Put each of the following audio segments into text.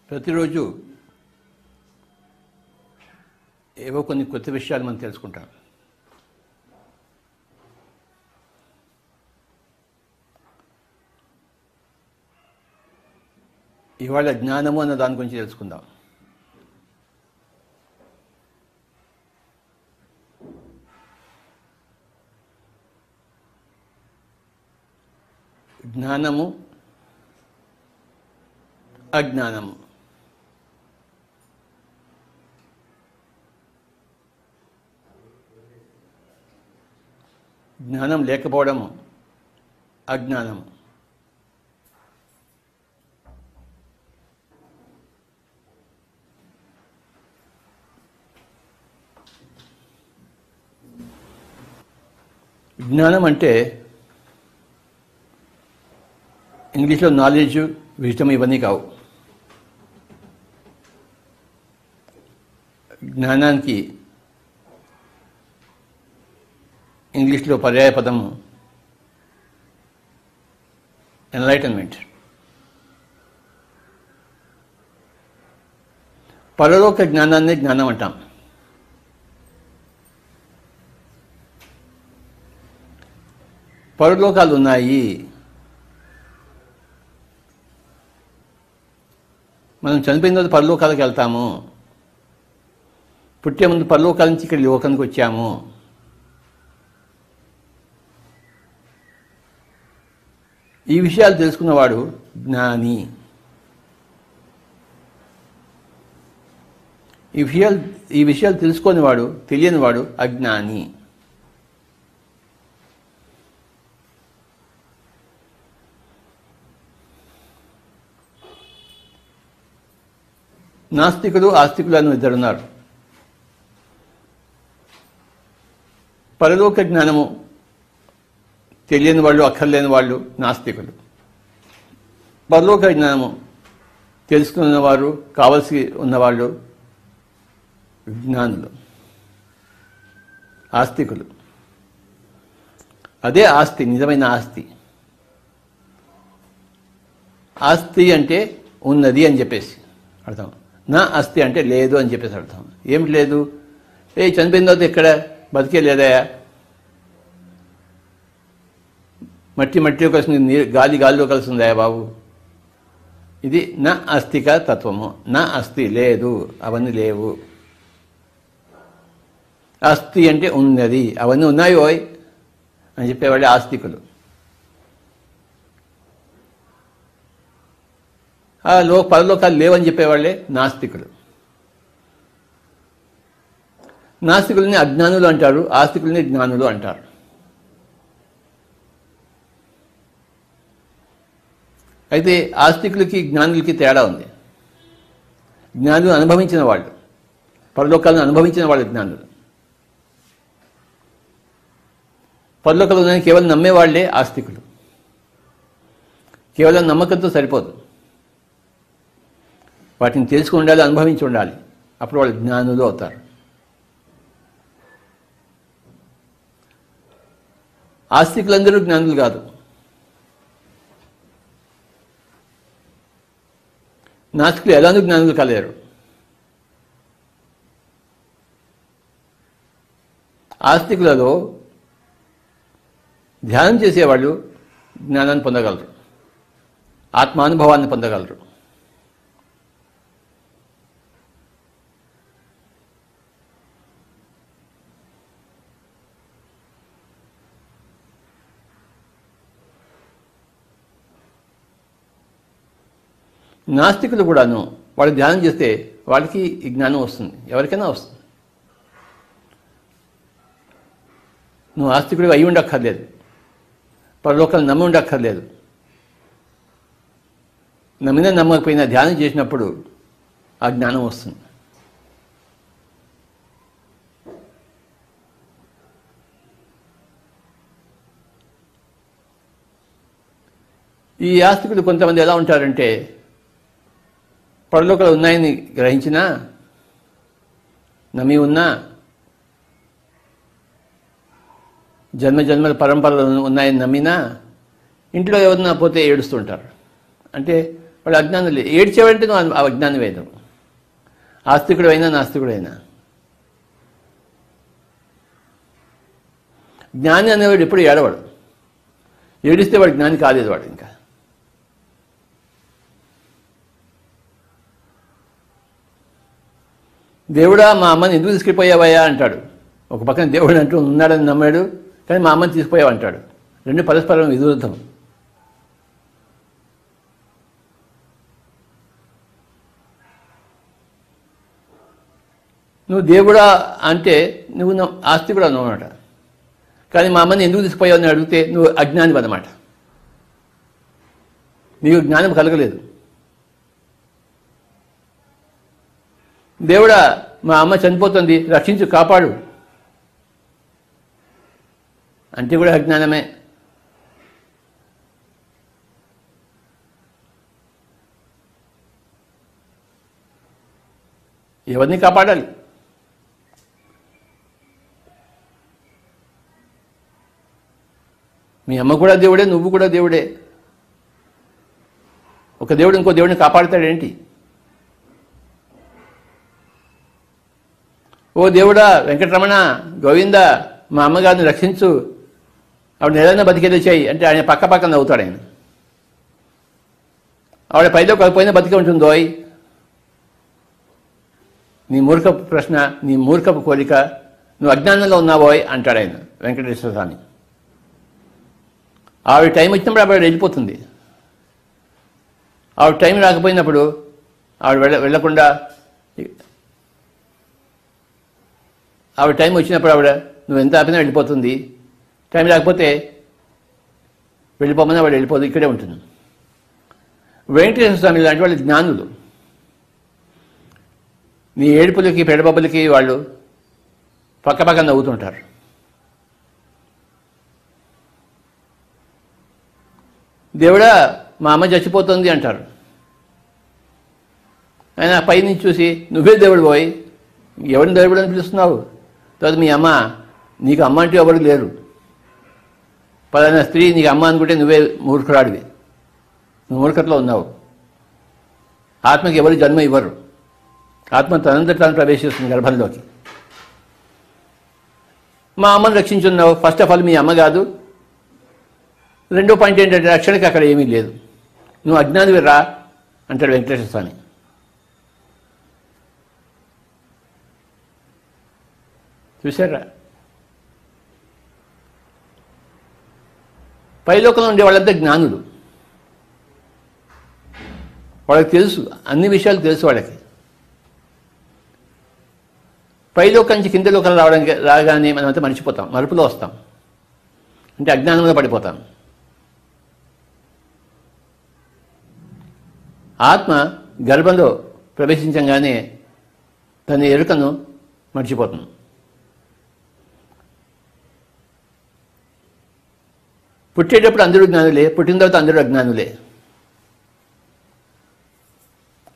ప్రతిరోజు ఏవో కొన్ని కొత్త విషయాలు మనం తెలుసుకుంటాం. ఇవాళ జ్ఞానము అన్న దాని గురించి తెలుసుకుందాం. జ్ఞానము, అజ్ఞానము. జ్ఞానం లేకపోవడము అజ్ఞానము. జ్ఞానం అంటే ఇంగ్లీష్లో నాలెడ్జ్, విజ్డమ్ ఇవన్నీ కావు. జ్ఞానానికి ఇంగ్లీష్లో పర్యాయ పదము ఎన్లైటన్మెంట్. పరలోక జ్ఞానాన్ని జ్ఞానం అంటాం. పరలోకాలు ఉన్నాయి. మనం చనిపోయిన రోజు పరలోకాలకు వెళ్తాము. పుట్టే ముందు పరలోకాల నుంచి ఇక్కడ లోకానికి వచ్చాము. ఈ విషయాలు తెలుసుకున్నవాడు జ్ఞాని. ఈ విషయాలు తెలుసుకునేవాడు, తెలియనివాడు అజ్ఞాని. నాస్తికులు, ఆస్తికులు అని ఇద్దరున్నారు. పరలోక జ్ఞానము తెలియని వాళ్ళు, అక్కర్లేని వాళ్ళు నాస్తికులు. పరలోక జ్ఞానము తెలుసుకున్నవారు, కావలసి ఉన్నవాళ్ళు జ్ఞానులు, ఆస్తికులు. అదే ఆస్తి, నిజమైన ఆస్తి. ఆస్తి అంటే ఉన్నది అని చెప్పేసి అర్థం. నా ఆస్తి అంటే లేదు అని చెప్పేసి అర్థం. ఏమిటి లేదు? చనిపోయిన తర్వాత ఎక్కడ బతికే లేదా? మట్టిలో కలిసింది, నీరు గాలిలో కలిసిందా బాబు? ఇది నా ఆస్తిక తత్వము. నా ఆస్తి లేదు, అవన్నీ లేవు. ఆస్తి అంటే ఉన్నది, అవన్నీ ఉన్నాయి ఓయ్ అని చెప్పేవాళ్ళే ఆస్తికులు. పరలోకాలు లేవని చెప్పేవాళ్ళే నాస్తికులు. నాస్తికుల్ని అజ్ఞానులు అంటారు, ఆస్తికుల్ని జ్ఞానులు అంటారు. అయితే ఆస్తికులకి జ్ఞానులకి తేడా ఉంది. జ్ఞానులు అనుభవించిన వాళ్ళు, పరలోకాలను అనుభవించిన వాళ్ళు జ్ఞానులు. పరలోకాలు ఉన్నాయని కేవలం నమ్మేవాళ్లే ఆస్తికులు. కేవలం నమ్మకంతో సరిపోదు, వాటిని తెలుసుకుని ఉండాలి, అనుభవించి ఉండాలి. అప్పుడు వాళ్ళు జ్ఞానులు అవుతారు. ఆస్తికులందరూ జ్ఞానులు కాదు. నాస్తికులు ఎలానూ జ్ఞానులు కాలేరు. ఆస్తికులలో ధ్యానం చేసేవాళ్ళు జ్ఞానాన్ని పొందగలరు, ఆత్మానుభవాన్ని పొందగలరు. నాస్తికులు కూడాను వాళ్ళు ధ్యానం చేస్తే వాళ్ళకి ఈ జ్ఞానం వస్తుంది, ఎవరికైనా వస్తుంది. నువ్వు ఆస్తికుడివి అయి ఉండక్కర్లేదు, పరలోకాలు నమ్మి ఉండక్కర్లేదు. నమ్మినా నమ్మకపోయినా ధ్యానం చేసినప్పుడు ఆ జ్ఞానం వస్తుంది. ఈ ఆస్తికులు కొంతమంది ఎలా ఉంటారంటే, పరలోకాలు ఉన్నాయని గ్రహించినా, నమ్మి ఉన్నా, జన్మజన్మల పరంపరలు ఉన్నాయని నమ్మినా, ఇంట్లో ఎవరన్నా పోతే ఏడుస్తుంటారు. అంటే వాడు అజ్ఞానం లేదు. ఏడ్చేవాడంటే నువ్వు అజ్ఞానం వేదు, ఆస్తికుడు అయినా నాస్తికుడైనా. జ్ఞాని అనేవాడు ఎప్పుడు ఏడవాడు, ఏడిస్తే వాడు జ్ఞాని కాలేదు వాడు. ఇంకా దేవుడా మా అమ్మని ఎందుకు తీసుకుపోయావయ్యా అంటాడు. ఒక పక్కన దేవుడు అంటూ ఉన్నాడని నమ్మాడు, కానీ మా అమ్మని తీసుకుపోయావు అంటాడు. రెండు పరస్పరం విరుద్ధం. నువ్వు దేవుడా అంటే నువ్వు ఆస్తి కూడా అన్నమాట, కానీ మా అమ్మని ఎందుకు తీసుకుపోయావు అని అడిగితే నువ్వు అజ్ఞాని అన్నమాట. నీకు జ్ఞానం కలగలేదు. దేవుడా మా అమ్మ చనిపోతుంది, రక్షించు, కాపాడు అంటే కూడా అజ్ఞానమే. ఎవరిని కాపాడాలి? మీ అమ్మ కూడా దేవుడే, నువ్వు కూడా దేవుడే. ఒక దేవుడు ఇంకో దేవుడిని కాపాడుతాడేంటి? ఓ దేవుడా, వెంకటరమణ, గోవింద, మా అమ్మగారిని రక్షించు, ఆవిడ ఏదైనా బతికేదో చేయి అంటే ఆయన పక్క పక్కన నవ్వుతాడు. ఆయన ఆవిడ పైలో కాకపోయినా బతికే ఉంటుందోయ్. నీ మూర్ఖపు ప్రశ్న, నీ మూర్ఖపు కోరిక, నువ్వు అజ్ఞానంలో ఉన్నావోయ్ అంటాడు ఆయన వెంకటేశ్వర స్వామి. ఆవిడ టైం వచ్చినప్పుడు ఆవిడ వెళ్ళిపోతుంది. ఆవిడ టైం రాకపోయినప్పుడు ఆవిడ వెళ్ళకుండా, ఆవిడ టైం వచ్చినప్పుడు ఆవిడ నువ్వు ఎంత ఆపినా వెళ్ళిపోతుంది. టైం రాకపోతే వెళ్ళిపోమని ఆవిడ వెళ్ళిపోదు, ఇక్కడే ఉంటుంది. వెంకటేశ్వర స్వామి లాంటి వాళ్ళు జ్ఞానులు. నీ ఏడుపులకి పెడబబ్బలకి వాళ్ళు పక్క నవ్వుతుంటారు. దేవుడా మా అమ్మ చచ్చిపోతుంది అంటారు. ఆయన పైనుంచి చూసి నువ్వే దేవుడు పోయి ఎవరిని దేవుడు అని పిలుస్తున్నావు? తర్వాత మీ అమ్మ, నీకు అమ్మ అంటూ ఎవరు లేరు, పలానా స్త్రీ నీకు అమ్మ అనుకుంటే నువ్వే మూర్ఖురాడివి, నువ్వు మూర్ఖతలో ఉన్నావు. ఆత్మకి ఎవరు జన్మ ఇవ్వరు, ఆత్మ తనంతట తాను ప్రవేశిస్తుంది గర్భంలోకి. మా అమ్మను రక్షించున్నావు. ఫస్ట్ ఆఫ్ ఆల్ మీ అమ్మ కాదు. రెండో పాయింట్ ఏంటంటే రక్షణకి అక్కడ ఏమీ లేదు, నువ్వు అజ్ఞానివి రా అంటాడు వెంకటేశ్వర స్వామి. చూసారా? పైలోకంలో ఉండే వాళ్ళంతా జ్ఞానులు. వాళ్ళకి తెలుసు, అన్ని విషయాలు తెలుసు వాళ్ళకి. పైలోకం నుంచి కింద లోకం రాగానే మనమంతా మర్చిపోతాం, మరుపులో వస్తాం, అంటే అజ్ఞానంలో పడిపోతాం. ఆత్మ గర్భంలో ప్రవేశించగానే తన ఎరుకను మర్చిపోతుంది. పుట్టేటప్పుడు అందరూ జ్ఞానులే, పుట్టిన తర్వాత అందరూ అజ్ఞానులే.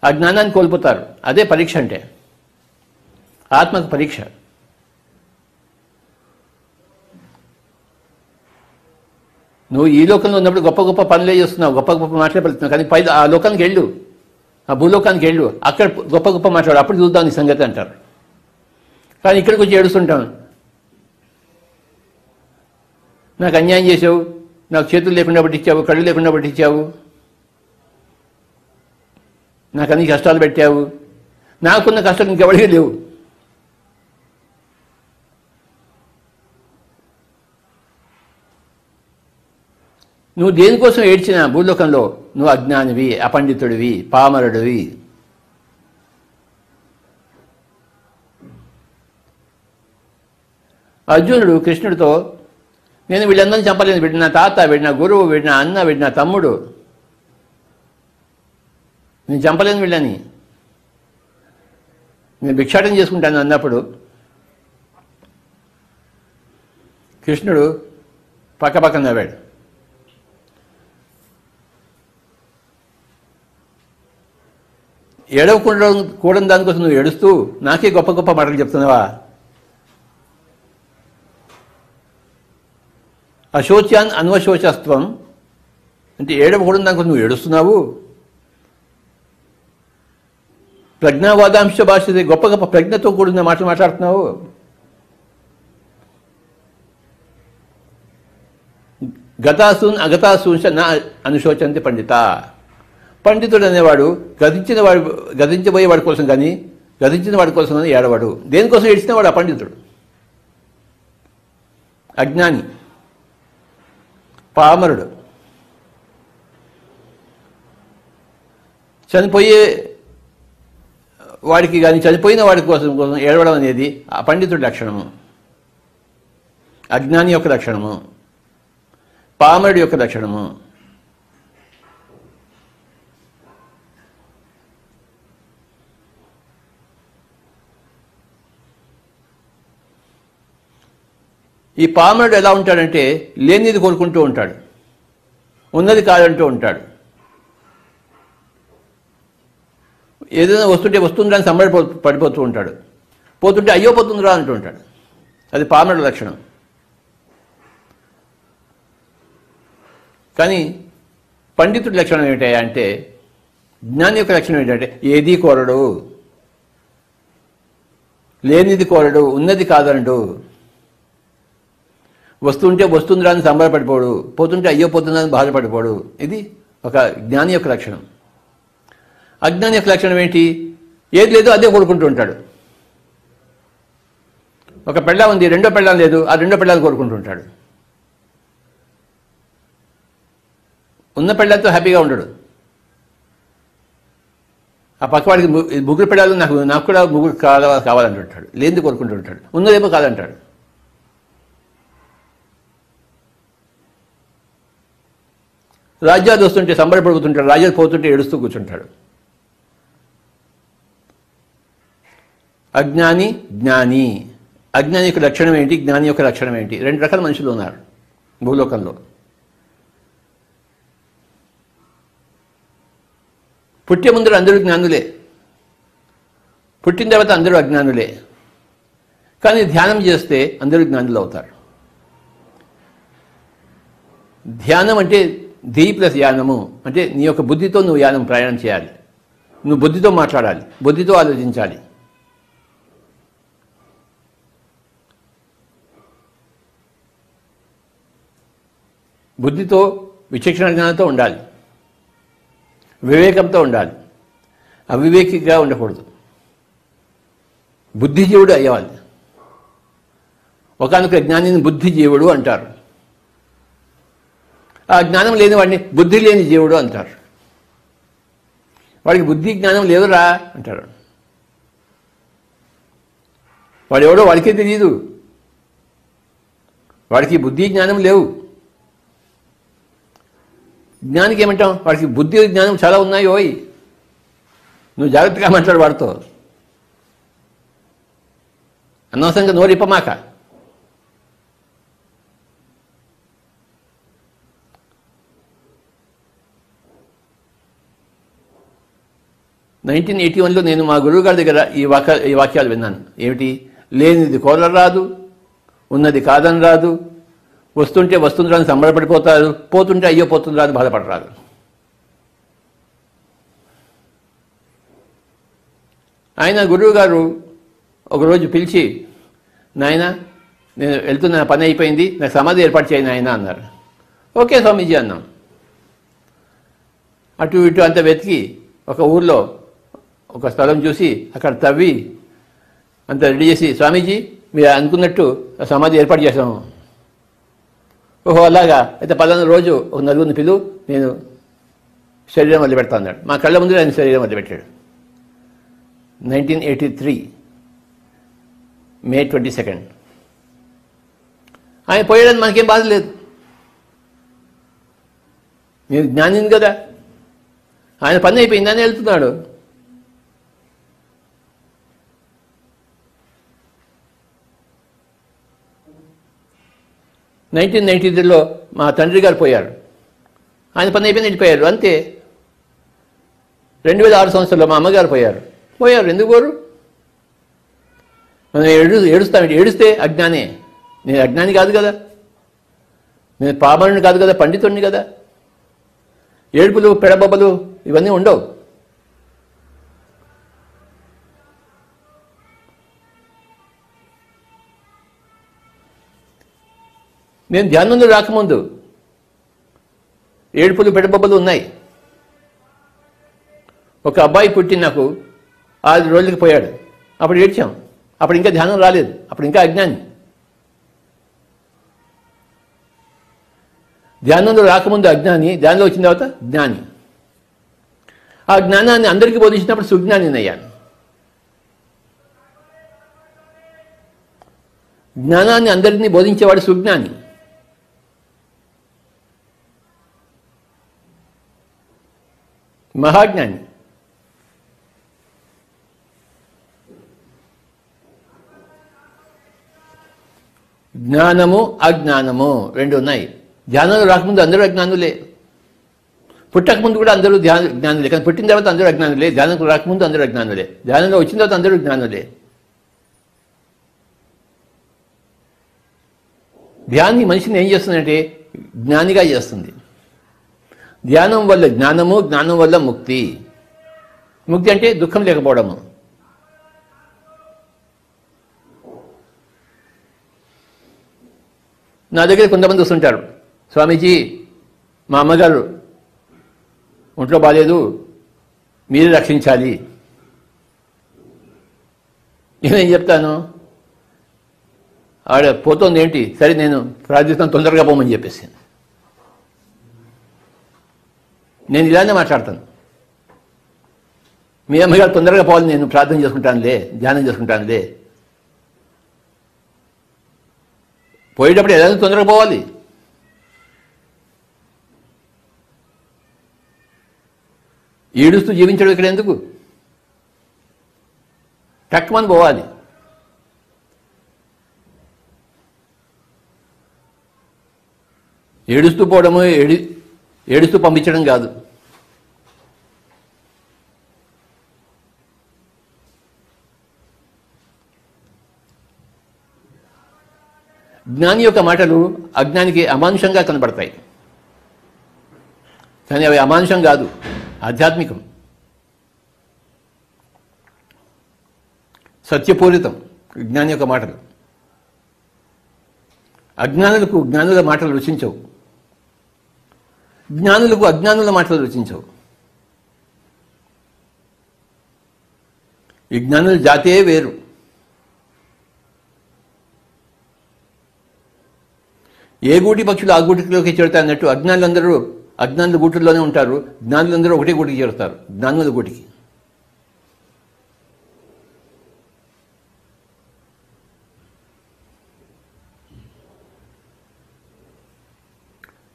ఆ జ్ఞానాన్ని కోల్పోతారు. అదే పరీక్ష అంటే, ఆత్మకు పరీక్ష. నువ్వు ఈ లోకంలో ఉన్నప్పుడు గొప్ప గొప్ప పనులే చేస్తున్నావు, గొప్ప గొప్ప మాటలే పలుకుతున్నావు, కానీ పై ఆ లోకానికి వెళ్ళు, ఆ భూలోకానికి వెళ్ళు, అక్కడ గొప్ప గొప్ప మాట్లాడు, అప్పుడు చూద్దాం నీ సంగతి అంటారు. కానీ ఇక్కడికి వచ్చి ఏడుస్తుంటాను, నాకు అన్యాయం చేసావు, నాకు చేతులు లేకుండా పట్టించావు, కళ్ళు లేకుండా పట్టించావు, నాకు అన్ని కష్టాలు పెట్టావు, నాకున్న కష్టాలు ఇంకెవరికీ లేవు. నువ్వు దేనికోసం ఏడ్చినా భూలోకంలో నువ్వు అజ్ఞానివి, అపండితుడివి, పామరుడివి. అర్జునుడు కృష్ణుడితో, నేను వీళ్ళందరినీ చంపలేను, వీడి నా తాత, వీడి నా గురువు, వీడి నా అన్న, వీడి నా తమ్ముడు, నేను చంపలేను వీళ్ళని, నేను భిక్షాటం చేసుకుంటాను అన్నప్పుడు కృష్ణుడు పక్కపక్కన నవ్వాడు. ఏడవకూడని దానికోసం నువ్వు ఏడుస్తూ నాకే గొప్ప గొప్ప మాటలు చెప్తున్నావా? అశోచ్యాన్ అన్వశోచస్త్వం అంటే ఏడవకూడని దానికోసం నువ్వు ఏడుస్తున్నావు, ప్రజ్ఞావాదాంశ భాష, గొప్ప గొప్ప ప్రజ్ఞతో కూడిన మాటలు మాట్లాడుతున్నావు. గతాసూన్ అగతాసూంశ నా అనుశోచంతి పండిత. పండితుడు అనేవాడు గతించబోయే వాడి కోసం కానీ గతించిన వాడి కోసం కానీ ఏడవాడు. దేనికోసం ఏడ్చిన వాడు అపండితుడు, అజ్ఞాని, పామరుడు. చనిపోయే వాడికి కానీ చనిపోయిన వాడి కోసం ఏడవడం అనేది అపండితుడి లక్షణము, అజ్ఞాని యొక్క లక్షణము, పామరుడి యొక్క లక్షణము. ఈ పామరుడు ఎలా ఉంటాడంటే లేనిది కోరుకుంటూ ఉంటాడు, ఉన్నది కాదంటూ ఉంటాడు. ఏదైనా వస్తుందని సంబడి పడిపోతూ ఉంటాడు, పోతుంటే అయ్యో పోతుందిరా అంటూ ఉంటాడు. అది పామరుడు లక్షణం. కానీ పండితుడి లక్షణం ఏమిటా అంటే, జ్ఞాని యొక్క లక్షణం ఏంటంటే ఏదీ కోరడు, లేనిది కోరడు, ఉన్నది కాదనడు. వస్తుంటే వస్తుందిరా అని సంబరపడిపోడు, పోతుంటే అయ్యో పోతుందని బాధపడిపోడు. ఇది ఒక జ్ఞాని యొక్క లక్షణం. అజ్ఞాని యొక్క లక్షణం ఏంటి? ఏది లేదో అదే కోరుకుంటూ ఉంటాడు. ఒక పెళ్ళాం ఉంది, రెండో పెళ్ళాం లేదు, ఆ రెండో పెళ్ళాన్ని కోరుకుంటూ ఉంటాడు. ఉన్న పెళ్ళాలతో హ్యాపీగా ఉండడు. ఆ పక్కవాడికి ముగ్గురు పెళ్ళాలు నాకు కూడా ముగ్గురు కావాలంటుంటాడు, లేనిది కోరుకుంటూ ఉంటాడు. ఉన్నదేమో కాదంటాడు. రాజ్యాలు వస్తుంటే సంబరపడుతుంటాడు, రాజ్యాలు పోతుంటే ఏడుస్తూ కూర్చుంటాడు. అజ్ఞాని, జ్ఞాని. అజ్ఞాని యొక్క లక్షణం ఏంటి, జ్ఞాని యొక్క లక్షణం ఏంటి? రెండు రకాల మనుషులు ఉన్నారు భూలోకంలో. పుట్టే ముందర అందరూ జ్ఞానులే, పుట్టిన తర్వాత అందరూ అజ్ఞానులే. కానీ ధ్యానం చేస్తే అందరూ జ్ఞానులు అవుతారు. ధ్యానం అంటే ధీ ప్లస్ యానము, అంటే నీ యొక్క బుద్ధితో నువ్వు యానం ప్రయాణం చేయాలి, నువ్వు బుద్ధితో మాట్లాడాలి, బుద్ధితో ఆలోచించాలి. బుద్ధితో విచక్షణ జ్ఞానంతో ఉండాలి, వివేకంతో ఉండాలి, అవివేకిగా ఉండకూడదు. బుద్ధిజీవుడు అయ్యాలి. ఒకానొక జ్ఞానిని బుద్ధిజీవుడు అంటారు. ఆ జ్ఞానం లేని వాడిని బుద్ధి లేని జీవుడు అంటారు. వాడికి బుద్ధి జ్ఞానం లేదురా అంటారు. వాడు ఎవడో వాడికే తెలియదు, వాడికి బుద్ధి జ్ఞానం లేవు. జ్ఞానికి ఏమంటాం? వాడికి బుద్ధి జ్ఞానం చాలా ఉన్నాయి. ఓయ్, నువ్వు జాగ్రత్తగా మాట్లాడు వాడితో, అనవసరంగా నోరిప్పమాక. నైన్టీన్ 1981లో నేను మా గురువు గారి దగ్గర ఈ వాక్యాలు విన్నాను. ఏమిటి? లేనిది కోరరాదు, ఉన్నది కాదని రాదు, వస్తుంటే వస్తుందిరా అని సంబరపడిపోతారు, పోతుంటే అయ్యో పోతుందిరా అని బాధపడరాదు. ఆయన గురువు గారు ఒకరోజు పిలిచి, నాయన నేను వెళ్తున్న పని అయిపోయింది, నాకు సమాధి ఏర్పాటు చేయను ఆయన అన్నారు. ఓకే స్వామీజీ అన్నాం. అటు ఇటు అంతా వెతికి ఒక ఊర్లో ఒక స్థలం చూసి అక్కడ తవ్వి అంత రెడీ చేసి, స్వామీజీ మీరు అనుకున్నట్టు సమాధి ఏర్పాటు చేసాము. ఓహో అలాగా, అయితే పలానా రోజు ఒక నలుగురిని పిలువు, నేను శరీరం వదిలిపెడతా అన్నాడు. మా కళ్ళ ముందు ఆయన శరీరం వదిలిపెట్టాడు. 1983 May 22. ఆయన పోయాడని మనకేం బాధ లేదు. నేను జ్ఞానిని కదా, ఆయన పని అయిపోయిందని వెళ్తున్నాడు. నైన్టీన్ 1993లో మా తండ్రి గారు పోయారు, ఆయన పని అయిపోయింది వెళ్ళిపోయారు, అంతే. 2006 సంవత్సరంలో మా అమ్మగారు పోయారు. ఎందుకు పోరు? మనం ఏడుస్తామంటే ఏడుస్తే అజ్ఞానే. నేను అజ్ఞాని కాదు కదా, నేను పామరుని కాదు కదా, పండితుడిని కదా. ఏడుపులు పెడబొబ్బలు ఇవన్నీ ఉండవు. నేను ధ్యానంలో రాకముందు ఏడుపులు పెడబొబ్బలు ఉన్నాయి. ఒక అబ్బాయి పుట్టి నాకు 6 రోజులకి పోయాడు. అప్పుడు ఏడ్చాం. అప్పుడు ఇంకా ధ్యానం రాలేదు. అప్పుడు ఇంకా అజ్ఞాని. ధ్యానంలో రాకముందు అజ్ఞాని, ధ్యానంలో వచ్చిన తర్వాత జ్ఞాని. ఆ జ్ఞానాన్ని అందరికీ బోధించినప్పుడు సుజ్ఞాని అయ్యాను. జ్ఞానాన్ని అందరినీ బోధించేవాడు సుజ్ఞాని. మహాజ్ఞాని. జ్ఞానము అజ్ఞానము 2 ఉన్నాయి. ధ్యానంలో రాకముందు అందరూ అజ్ఞానులే, పుట్టకముందు కూడా అందరూ జ్ఞానులే. కానీ పుట్టిన తర్వాత అందరూ అజ్ఞానులే, ధ్యానంలో రాకముందు అందరూ అజ్ఞానులే, ధ్యానంలో వచ్చిన తర్వాత అందరూ జ్ఞానులే. ధ్యానం మనిషిని ఏం చేస్తుందంటే జ్ఞానిగా చేస్తుంది. ధ్యానం వల్ల జ్ఞానము, జ్ఞానం వల్ల ముక్తి. ముక్తి అంటే దుఃఖం లేకపోవడము. నా దగ్గర కొంతమంది వస్తుంటారు, స్వామీజీ మా అమ్మగారు ఒంట్లో బాగాలేదు, మీరే రక్షించాలి. నేనేం చెప్తాను, ఆవిడ పోతుంది ఏంటి, సరే నేను ప్రార్థిస్తాను తొందరగా పోమని చెప్పేసి నేను ఇలానే మాట్లాడతాను. మీ అమ్మగారు తొందరగా పోవాలి, నేను ప్రార్థన చేసుకుంటానులే, ధ్యానం చేసుకుంటానులే. పోయేటప్పుడు ఏదైనా తొందరగా పోవాలి. ఏడుస్తూ జీవించడం ఇక్కడ ఎందుకు? టక్కుమని పోవాలి. ఏడుస్తూ పోవడము, ఏడుస్తూ పంపించడం కాదు. జ్ఞాని యొక్క మాటలు అజ్ఞానికి అమానుషంగా కనబడతాయి, కానీ అవి అమానుషం కాదు, ఆధ్యాత్మికం, సత్యపూరితం. జ్ఞాని యొక్క మాటలు అజ్ఞానులకు జ్ఞానుల మాటలు రుచించవు, జ్ఞానులకు అజ్ఞానుల మాటలు రుచించవు. ఈ జ్ఞానుల జాతే వేరు. ఏ గూటి పక్షులు ఆ గూటిలోకి చేరుతాయి అన్నట్టు అజ్ఞానులందరూ అజ్ఞానుల గూటుల్లోనే ఉంటారు, జ్ఞానులందరూ ఒకటే గూటికి చేరుతారు, జ్ఞానుల గూటికి.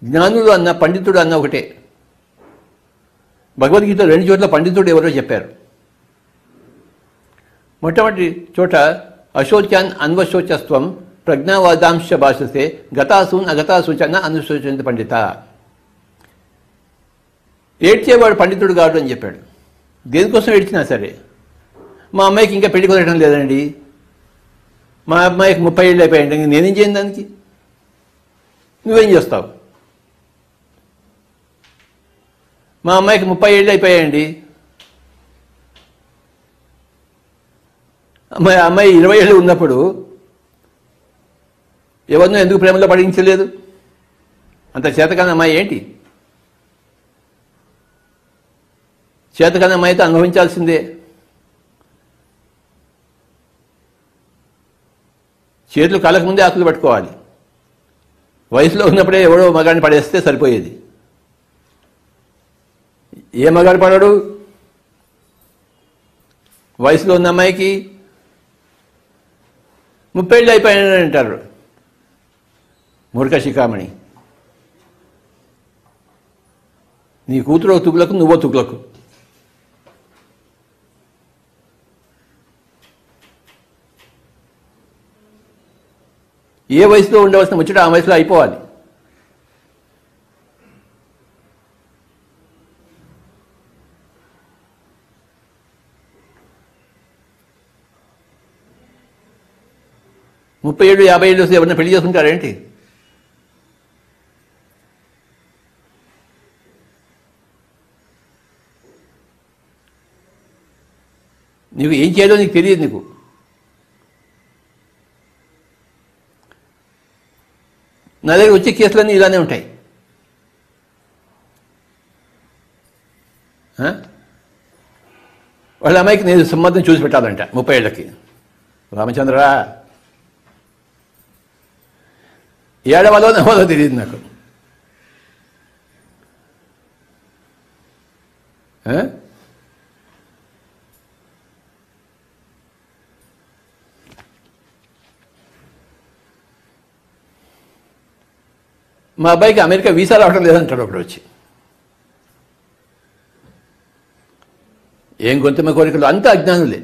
జ్ఞానులు అన్న పండితుడు అన్న ఒకటే. భగవద్గీత 2 చోట్ల పండితుడు ఎవరో చెప్పారు. మొట్టమొదటి చోట అశోచ్యాన్ అన్వశోచస్వం ప్రజ్ఞావాదాంశ భాషసే గతాసూన్ అగతాసూచన అనుశోచంతి పండిత. ఏడ్చేవాడు పండితుడు కాదు అని చెప్పాడు. దేనికోసం ఏడ్చినా సరే, మా అమ్మాయికి ఇంకా పెళ్లి కుదరడం లేదండి, మా అమ్మాయికి 30 ఏళ్ళు అయిపోయాయండి, నేనేం చేయను దానికి, నువ్వేం చేస్తావు? మా అమ్మాయికి 30 ఏళ్ళు అయిపోయాయండి, అమ్మాయి 20 ఏళ్ళు ఉన్నప్పుడు ఎవరినో ఎందుకు ప్రేమలో పడించలేదు? అంత చేతకాని అమ్మాయి ఏంటి? చేతకాని అమ్మాయి అయితే అనుభవించాల్సిందే. చేతులు కాలక ముందే ఆకులు పట్టుకోవాలి. వయసులో ఉన్నప్పుడే ఎవడో మగాడిని పడేస్తే సరిపోయేది. ఏ మగాడు పడడు? వయసులో ఉన్న అమ్మాయికి 30 ఏళ్ళు అయిపోయాయని అంటారు. మూర్ఖ శిఖామణి, నీ కూతురు తుగులకు, నువ్వో తుగులకు. ఏ వయసులో ఉండవలసిన ముచ్చట ఆ వయసులో అయిపోవాలి. ముప్పై ఏళ్ళు 50 ఏళ్ళు వస్తే ఎవరైనా పెళ్లి చేసుకుంటారేంటి? నీకు ఏం చేయాలో నీకు తెలియదు. నీకు నా దగ్గర వచ్చే కేసులన్నీ ఇలానే ఉంటాయి. వాళ్ళ అమ్మాయికి నేను సంబంధం చూసి పెట్టాలంట 30 ఏళ్ళకి. రామచంద్ర ఏడవాలో నవ్వాలో తెలియదు నాకు. మా అబ్బాయికి అమెరికా వీసా రావడం లేదంటాడు ఒకడు వచ్చి. ఏం గొంతుమ కోరికలు, అంత అజ్ఞానులే.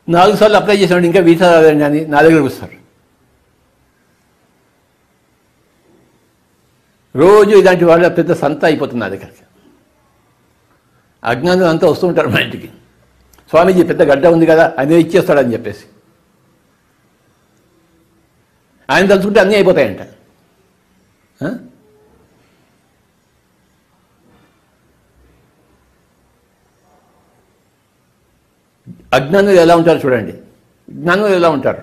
4 సార్లు అప్లై చేసినాడు, ఇంకా వీసా రాదండి అని నా దగ్గరకు వస్తారు. రోజు ఇలాంటి వాళ్ళు పెద్ద సంత అయిపోతుంది నా దగ్గరికి. అజ్ఞానులు అంతా వస్తూ ఉంటారు మా ఇంటికి. స్వామీజీ పెద్ద గడ్డ ఉంది కదా, ఆయన ఇచ్చేస్తాడని చెప్పేసి. ఆయన తలుచుకుంటే అన్నీ అయిపోతాయంట. అజ్ఞానులు ఎలా ఉంటారు చూడండి, జ్ఞానులు ఎలా ఉంటారు.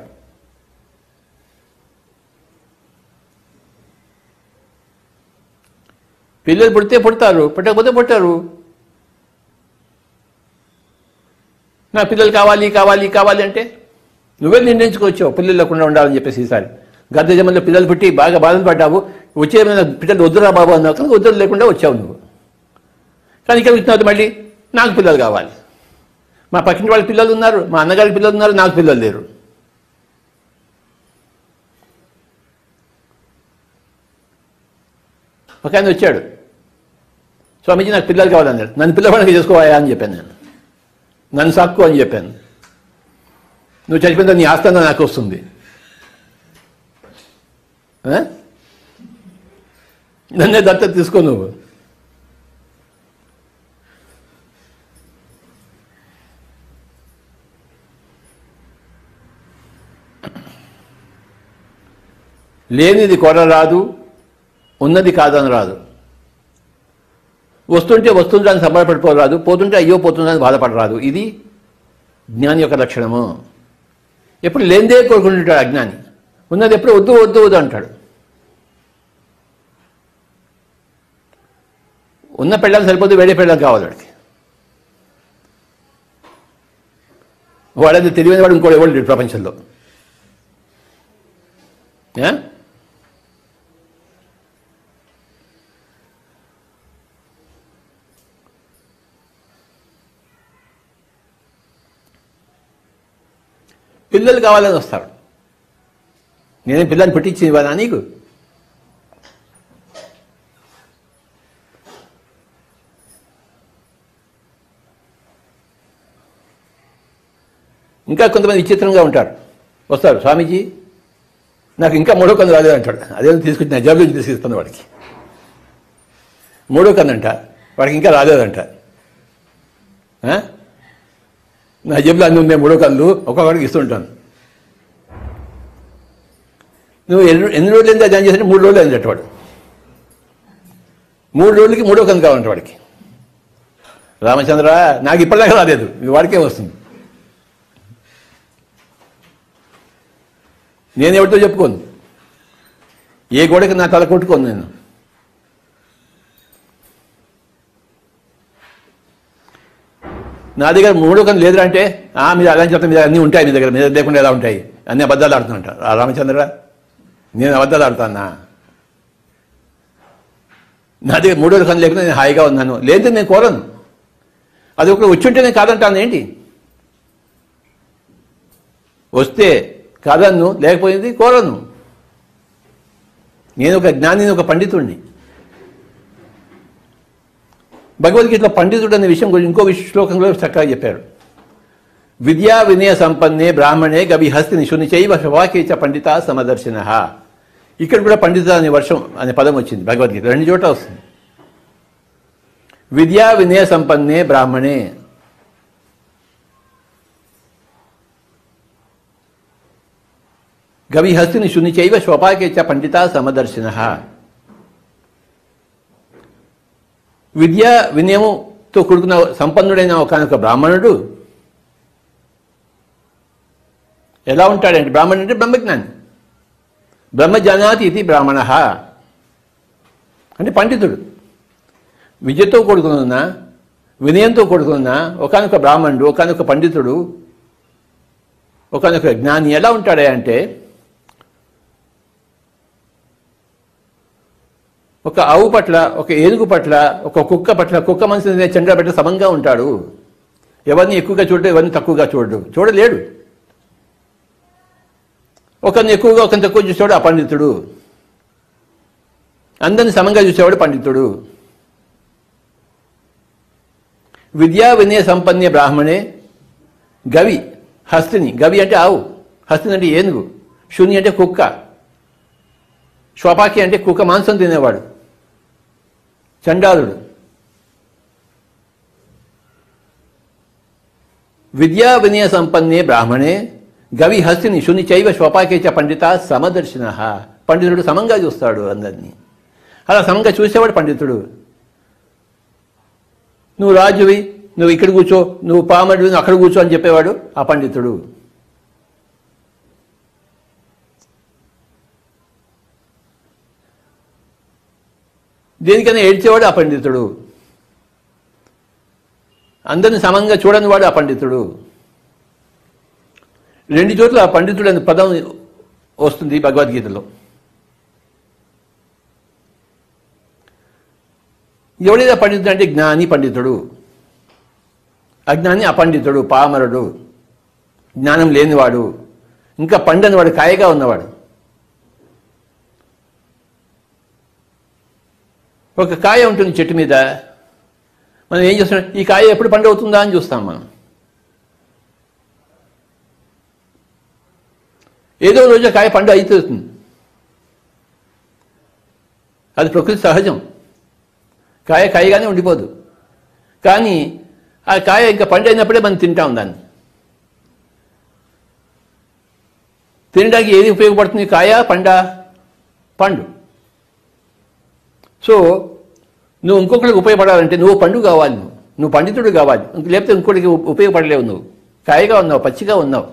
పిల్లలు పుడితే పుడతారు, పుట్టకపోతే పుట్టారు. నా పిల్లలు కావాలి కావాలి కావాలి అంటే నువ్వే నిర్ణయించుకోవచ్చావు పిల్లలు లేకుండా ఉండాలని చెప్పేసి. ఈసారి గద్ద జమంలో పిల్లలు పుట్టి బాగా బాధలు పడ్డావు, వచ్చే పిల్లలు వద్దురా బాబు అన్నావు, కానీ వద్దురు లేకుండా వచ్చావు నువ్వు. కానీ ఇక్కడ వచ్చిన మళ్ళీ నాకు పిల్లలు కావాలి. మా పక్కింటి వాళ్ళ పిల్లలు ఉన్నారు, మా అన్నగారికి పిల్లలు ఉన్నారు, నాకు పిల్లలు లేరు. ఒక ఆయన వచ్చాడు, స్వామీజీ నాకు పిల్లలు కావాలన్నాడు. నన్ను పిల్లవాడికి చేసుకోవాయా అని చెప్పాను నేను. నన్ను సాక్కు అని చెప్పాను. నువ్వు చచ్చిపోయిన నీ ఆస్తంగా నాకు వస్తుంది, నన్నే దత్తత తీసుకో నువ్వు. లేనిది కొరరాదు, ఉన్నది కాదని రాదు. వస్తుంటే వస్తుందని సంబరపడిపోరాదు, పోతుంటే అయ్యో పోతుందని బాధపడరాదు. ఇది జ్ఞాని యొక్క లక్షణము. ఎప్పుడు లేనిదే కోరుకుంటుంటాడు అజ్ఞాని, ఉన్నది ఎప్పుడు వద్దు వద్దు వద్దు అంటాడు. ఉన్న పెళ్ళాలు సరిపోతే వేరే పెళ్ళాలు కావాలి వాడికి. వాడది తెలియని వాడు ఇంకోటి ఎవరు లేడు ప్రపంచంలో. పిల్లలు కావాలని వస్తారు. నేనే పిల్లల్ని పెట్టించి ఇవ్వాలా నీకు? ఇంకా కొంతమంది విచిత్రంగా ఉంటారు. వస్తారు, స్వామీజీ నాకు ఇంకా 3వ కన్ను రాలేదంటాడు. అదే తీసుకొచ్చి నా జబ్బు తీసుకొస్తాను వాడికి. 3వ కన్ను అంట, వాడికి ఇంకా రాలేదంట. నా జబ్బులు అన్నీ ఉన్నాయి 3వ కన్ను, ఒక్కొక్కడికి ఇస్తుంటాను. నువ్వు ఎన్ని రోజులు ఏంటో జాయిన్ చేస్తే 3 రోజులు అయిందట వాడు. 3 రోజులకి 3వ కన్ను కావాలంట వాడికి. రామచంద్ర నాకు ఇప్పటిదాకా రాలేదు, వాడికే వస్తుంది. నేను ఎవరితో చెప్పుకోను, ఏ గోడకి నా తల కొట్టుకోను నేను. నా దగ్గర 3వ కన్ను లేదురా అంటే మీరు అలా చెప్తాను, మీరు అన్నీ ఉంటాయి మీ దగ్గర, మీ దగ్గర లేకుండా ఎలా ఉంటాయి, అన్ని అబద్ధాలు ఆడుతున్నట్ట. రామచంద్ర నేను అబద్ధాలు ఆడుతానా? నా దగ్గర 3వ కన్ను లేకుండా నేను హాయిగా ఉన్నాను. లేదు నేను కోరను. అది ఒకటి వచ్చి ఉంటే నేను కాదంటాను ఏంటి? వస్తే కాదన్ను, లేకపోయింది కోరను. నేను ఒక జ్ఞానిని, ఒక పండితుడిని. భగవద్గీతలో పండితుడు అనే విషయం గురించి ఇంకో శ్లోకంలో చక్కగా చెప్పారు. విద్యా వినయ సంపన్నే బ్రాహ్మణే గవిహస్తిని శునిచైవ శవాకేచ పండిత సమదర్శిన. ఇక్కడ కూడా పండిత అనే వర్షం అనే పదం వచ్చింది భగవద్గీత, 2 చోట్ల వస్తుంది. విద్యా వినయ సంపన్నే బ్రాహ్మణే, గవిహస్తిని శునిచైవ శోపాకేచ పండిత సమదర్శిన. విద్యా వినయముతో కూడుకున్న సంపన్నుడైన ఒకనొక బ్రాహ్మణుడు ఎలా ఉంటాడంటే బ్రాహ్మణుడు అంటే బ్రహ్మజ్ఞాని. బ్రహ్మజానాతి ఇది బ్రాహ్మణ అంటే పండితుడు. విద్యతో కూడుకున్న వినయంతో కూడుకున్న ఒకానొక బ్రాహ్మణుడు, ఒకానొక పండితుడు, ఒకానొక జ్ఞాని ఎలా ఉంటాడే అంటే ఒక ఆవు పట్ల, ఒక ఏనుగు పట్ల, ఒక కుక్క పట్ల, కుక్క మనసు చంద్ర పట్ల సమంగా ఉంటాడు. ఎవరిని ఎక్కువగా చూడడు, ఎవరిని తక్కువగా చూడలేడు. ఒకరిని ఎక్కువగా ఒకరిని తక్కువ చూసేవాడు అపండితుడు. అందరిని సమంగా చూసేవాడు పండితుడు. విద్యా వినయ సంపన్నే బ్రాహ్మణే గవి హస్తిని. గవి అంటే ఆవు, హస్తిని అంటే ఏనుగు, శూన్య అంటే కుక్క, శ్వపాకి అంటే కుక్క మాంసం తినేవాడు, చండాలుడు. విద్యా వినయ సంపన్నే బ్రాహ్మణే గవి హస్తిని శూని చైవ శ్వపాకే చ పండిత సమదర్శిన. పండితుడు సమంగా చూస్తాడు అందరినీ. అలా సమంగా చూసేవాడు పండితుడు. నువ్వు రాజువి, నువ్వు ఇక్కడ కూర్చో, నువ్వు పామరుడు, నువ్వు అక్కడ కూర్చో అని చెప్పేవాడు ఆ పండితుడు. దేనికైనా ఏడ్చేవాడు ఆ పండితుడు. అందరిని సమంగా చూడని వాడు ఆ పండితుడు. రెండు చోట్ల పండితుడు అనే పదం వస్తుంది భగవద్గీతలో. ఎవడైనా పండితుడు అంటే జ్ఞాని పండితుడు, అజ్ఞాని అపండితుడు, పామరుడు, జ్ఞానం లేనివాడు, ఇంకా పండని వాడు, కాయగా ఉన్నవాడు. ఒక కాయ ఉంటుంది చెట్టు మీద, మనం ఏం చేస్తున్నాం, ఈ కాయ ఎప్పుడు పండు అవుతుందా అని చూస్తాం మనం. ఏదో రోజు కాయ పండు అయిపోతుంది. అది ప్రకృతి సహజం. కాయ కాయగానే ఉండిపోదు. కానీ ఆ కాయ ఇంకా పండు అయినప్పుడే మనం తింటాం దాన్ని. తినడానికి ఏది ఉపయోగపడుతుంది, కాయ పండా? పండు. సో నువ్వు ఇంకొకరికి ఉపయోగపడాలంటే నువ్వు పండు కావాలి, నువ్వు పండితుడు కావాలి. లేకపోతే ఇంకొకరికి ఉపయోగపడలేవు. నువ్వు కాయగా ఉన్నావు, పచ్చిగా ఉన్నావు.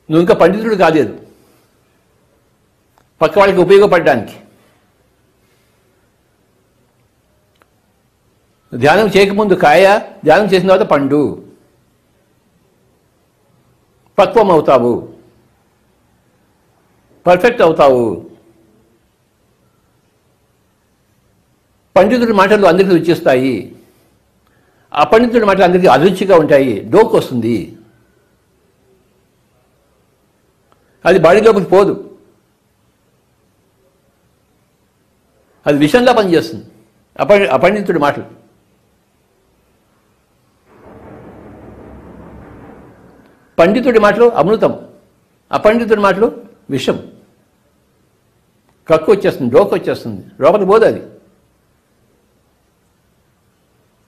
నువ్వు ఇంకా పండితుడు కాలేదు పక్క వాళ్ళకి ఉపయోగపడడానికి. ధ్యానం చేయకముందు కాయ, ధ్యానం చేసిన తర్వాత పండు. పక్వం అవుతావు, పర్ఫెక్ట్ అవుతావు. పండితుడి మాటలు అందరికీ రుచిస్తాయి, అపండితుడి మాటలు అందరికీ అరుచిగా ఉంటాయి. డోకు వస్తుంది, అది బాడీలోకి పోదు, అది విషంగా పనిచేస్తుంది. అపండితుడి మాటలు. పండితుడి మాటలు అమృతం, అపండితుడి మాటలు విషం. కక్కు వచ్చేస్తుంది, డోకు వచ్చేస్తుంది, లోపలికి పోదు అది.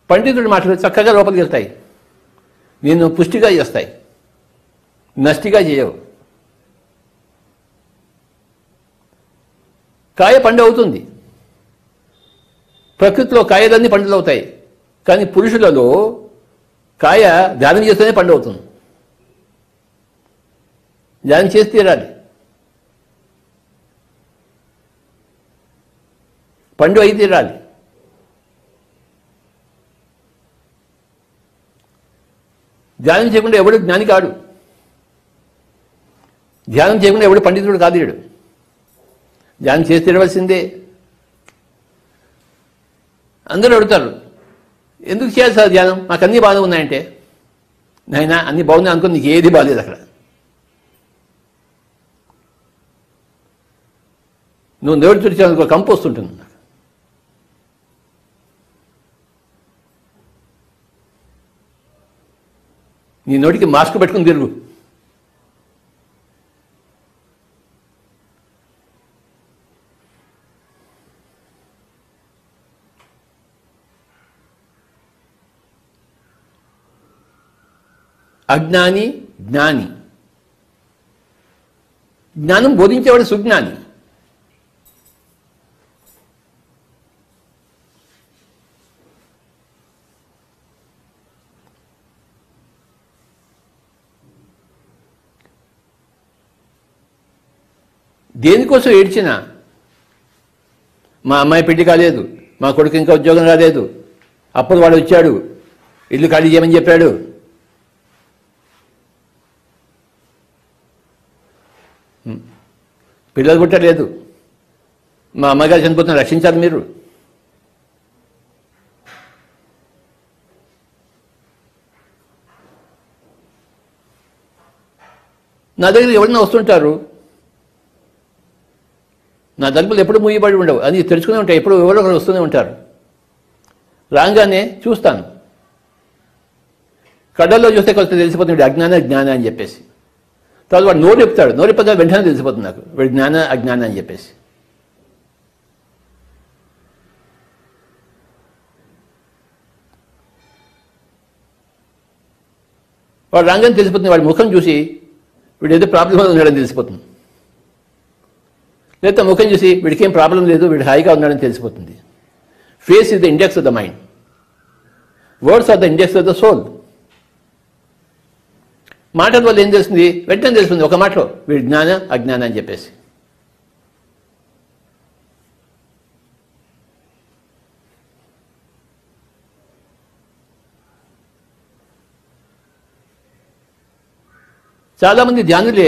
పండితుడి మాటలు చక్కగా లోపలికి వెళ్తాయి, నిన్ను పుష్టిగా చేస్తాయి, నష్టిగా చేయవు. కాయ పండు అవుతుంది. ప్రకృతిలో కాయలన్నీ పండులు అవుతాయి, కానీ పురుషులలో కాయ ధ్యానం చేస్తేనే పండు అవుతుంది. ధ్యానం చేసి తీరాలి. పండు అయి తీరాలి. ధ్యానం చేయకుండా ఎవడు జ్ఞాని కాడు, ధ్యానం చేయకుండా ఎవడు పండితుడు కాదు. ధ్యానం చేసి తీరవలసిందే. అందరూ అడుగుతారు, ఎందుకు చేయాలి సార్ ధ్యానం? నాకు అన్నీ బాగా ఉన్నాయంటే, నాయనా అన్నీ బాగున్నాయి అనుకో, నీకు ఏది బాగాలేదు అక్కడ. నువ్వు నోటి తుడిచావు, కంపు వస్తుంటుంది. నీ నోటికి మాస్క్ పెట్టుకుని తిరుగు. అజ్ఞాని జ్ఞాని. జ్ఞానం బోధించేవాడు సుజ్ఞాని. దేనికోసం ఏడ్చినా, మా అమ్మాయి పెళ్లి కాలేదు, మా కొడుకు ఇంకా ఉద్యోగం రాలేదు, అప్పుడు వాడు వచ్చాడు, ఇల్లు ఖాళీ చేయమని చెప్పాడు, పిల్లలు పుట్టలేదు, మా అమ్మగారు చనిపోతున్న రక్షించాలి మీరు. నా దగ్గర ఎవరైనా వస్తుంటారు, నా తలుపులు ఎప్పుడు మూయబడి ఉండవు, అది తెరుచుకునే ఉంటాయి, ఎప్పుడు ఎవరో ఒకరు వస్తూనే ఉంటారు. రాగానే చూస్తాను, కళ్ళల్లో చూస్తే కొంత తెలిసిపోతుంది అజ్ఞాన జ్ఞాన అని చెప్పేసి. తర్వాత వాడు నోరు చెప్తాడు, నోరు చెప్పగా వెంటనే తెలిసిపోతుంది నాకు వాడు జ్ఞాన అజ్ఞాన అని చెప్పేసి. వాడు రాగానే తెలిసిపోతుంది, వాడి ముఖం చూసి వీడు ఏదో ప్రాబ్లం ఉన్నాడని తెలిసిపోతుంది. లేదా ముఖం చూసి వీడికి ఏం ప్రాబ్లం లేదు, వీడు హాయిగా ఉన్నాడని తెలిసిపోతుంది. Face is the index of the mind, words are the index of the soul. మాటల వల్ల ఏం తెలుస్తుంది, వెంటనే తెలుస్తుంది ఒక మాటలో వీడి జ్ఞాన అజ్ఞాన అని చెప్పేసి. చాలామంది ధ్యానులే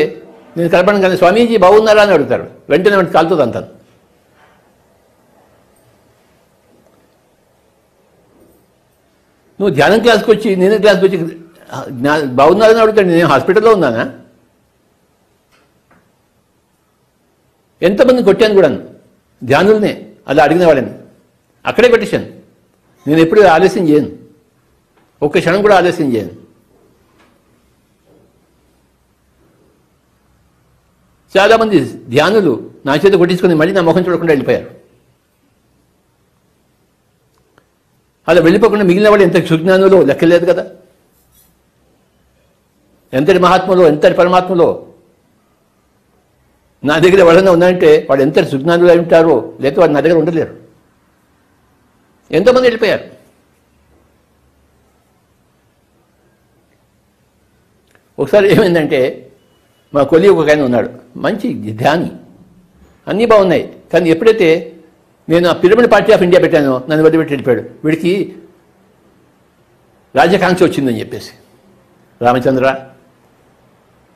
నేను కలపడం కానీ స్వామీజీ బాగున్నారా అని అడుగుతారు, వెంటనే వాటి కాలుతుంది అంటాను. నువ్వు ధ్యానం క్లాస్కి వచ్చి నేను క్లాస్కి వచ్చి బాగున్నారని అడుగుతాడు, నేను హాస్పిటల్లో ఉన్నానా? ఎంతమంది కొట్టాను కూడా ధ్యానులనే అలా అడిగిన వాళ్ళని, అక్కడే కొట్టేశాను. నేను ఎప్పుడు ఆలస్యం చేయను, ఒక్క క్షణం కూడా ఆలస్యం చేయను. చాలామంది ధ్యానులు నా చేత కొట్టించుకొని మళ్ళీ నా ముఖం చూడకుండా వెళ్ళిపోయారు. అలా వెళ్ళిపోకుండా మిగిలిన వాళ్ళు ఎంత సుజ్ఞానులో లెక్కలేదు కదా, ఎంతటి మహాత్ములో ఎంతటి పరమాత్మలో. నా దగ్గర ఎవరైనా ఉన్నాయంటే వాడు ఎంతటి సుజ్ఞానులు అయి ఉంటారో, లేకపోతే వాడు నా దగ్గర ఉండలేరు. ఎంతోమంది వెళ్ళిపోయారు. ఒకసారి ఏమైందంటే మా కొలి ఒక ఆయన ఉన్నాడు, మంచి ధ్యాని, అన్నీ బాగున్నాయి. కానీ ఎప్పుడైతే నేను ఆ పిరమిడ్ పార్టీ ఆఫ్ ఇండియా పెట్టానో నన్ను వదిలిపెట్టి వెళ్ళిపోయాడు. వీడికి రాజకాంక్ష వచ్చిందని చెప్పేసి, రామచంద్ర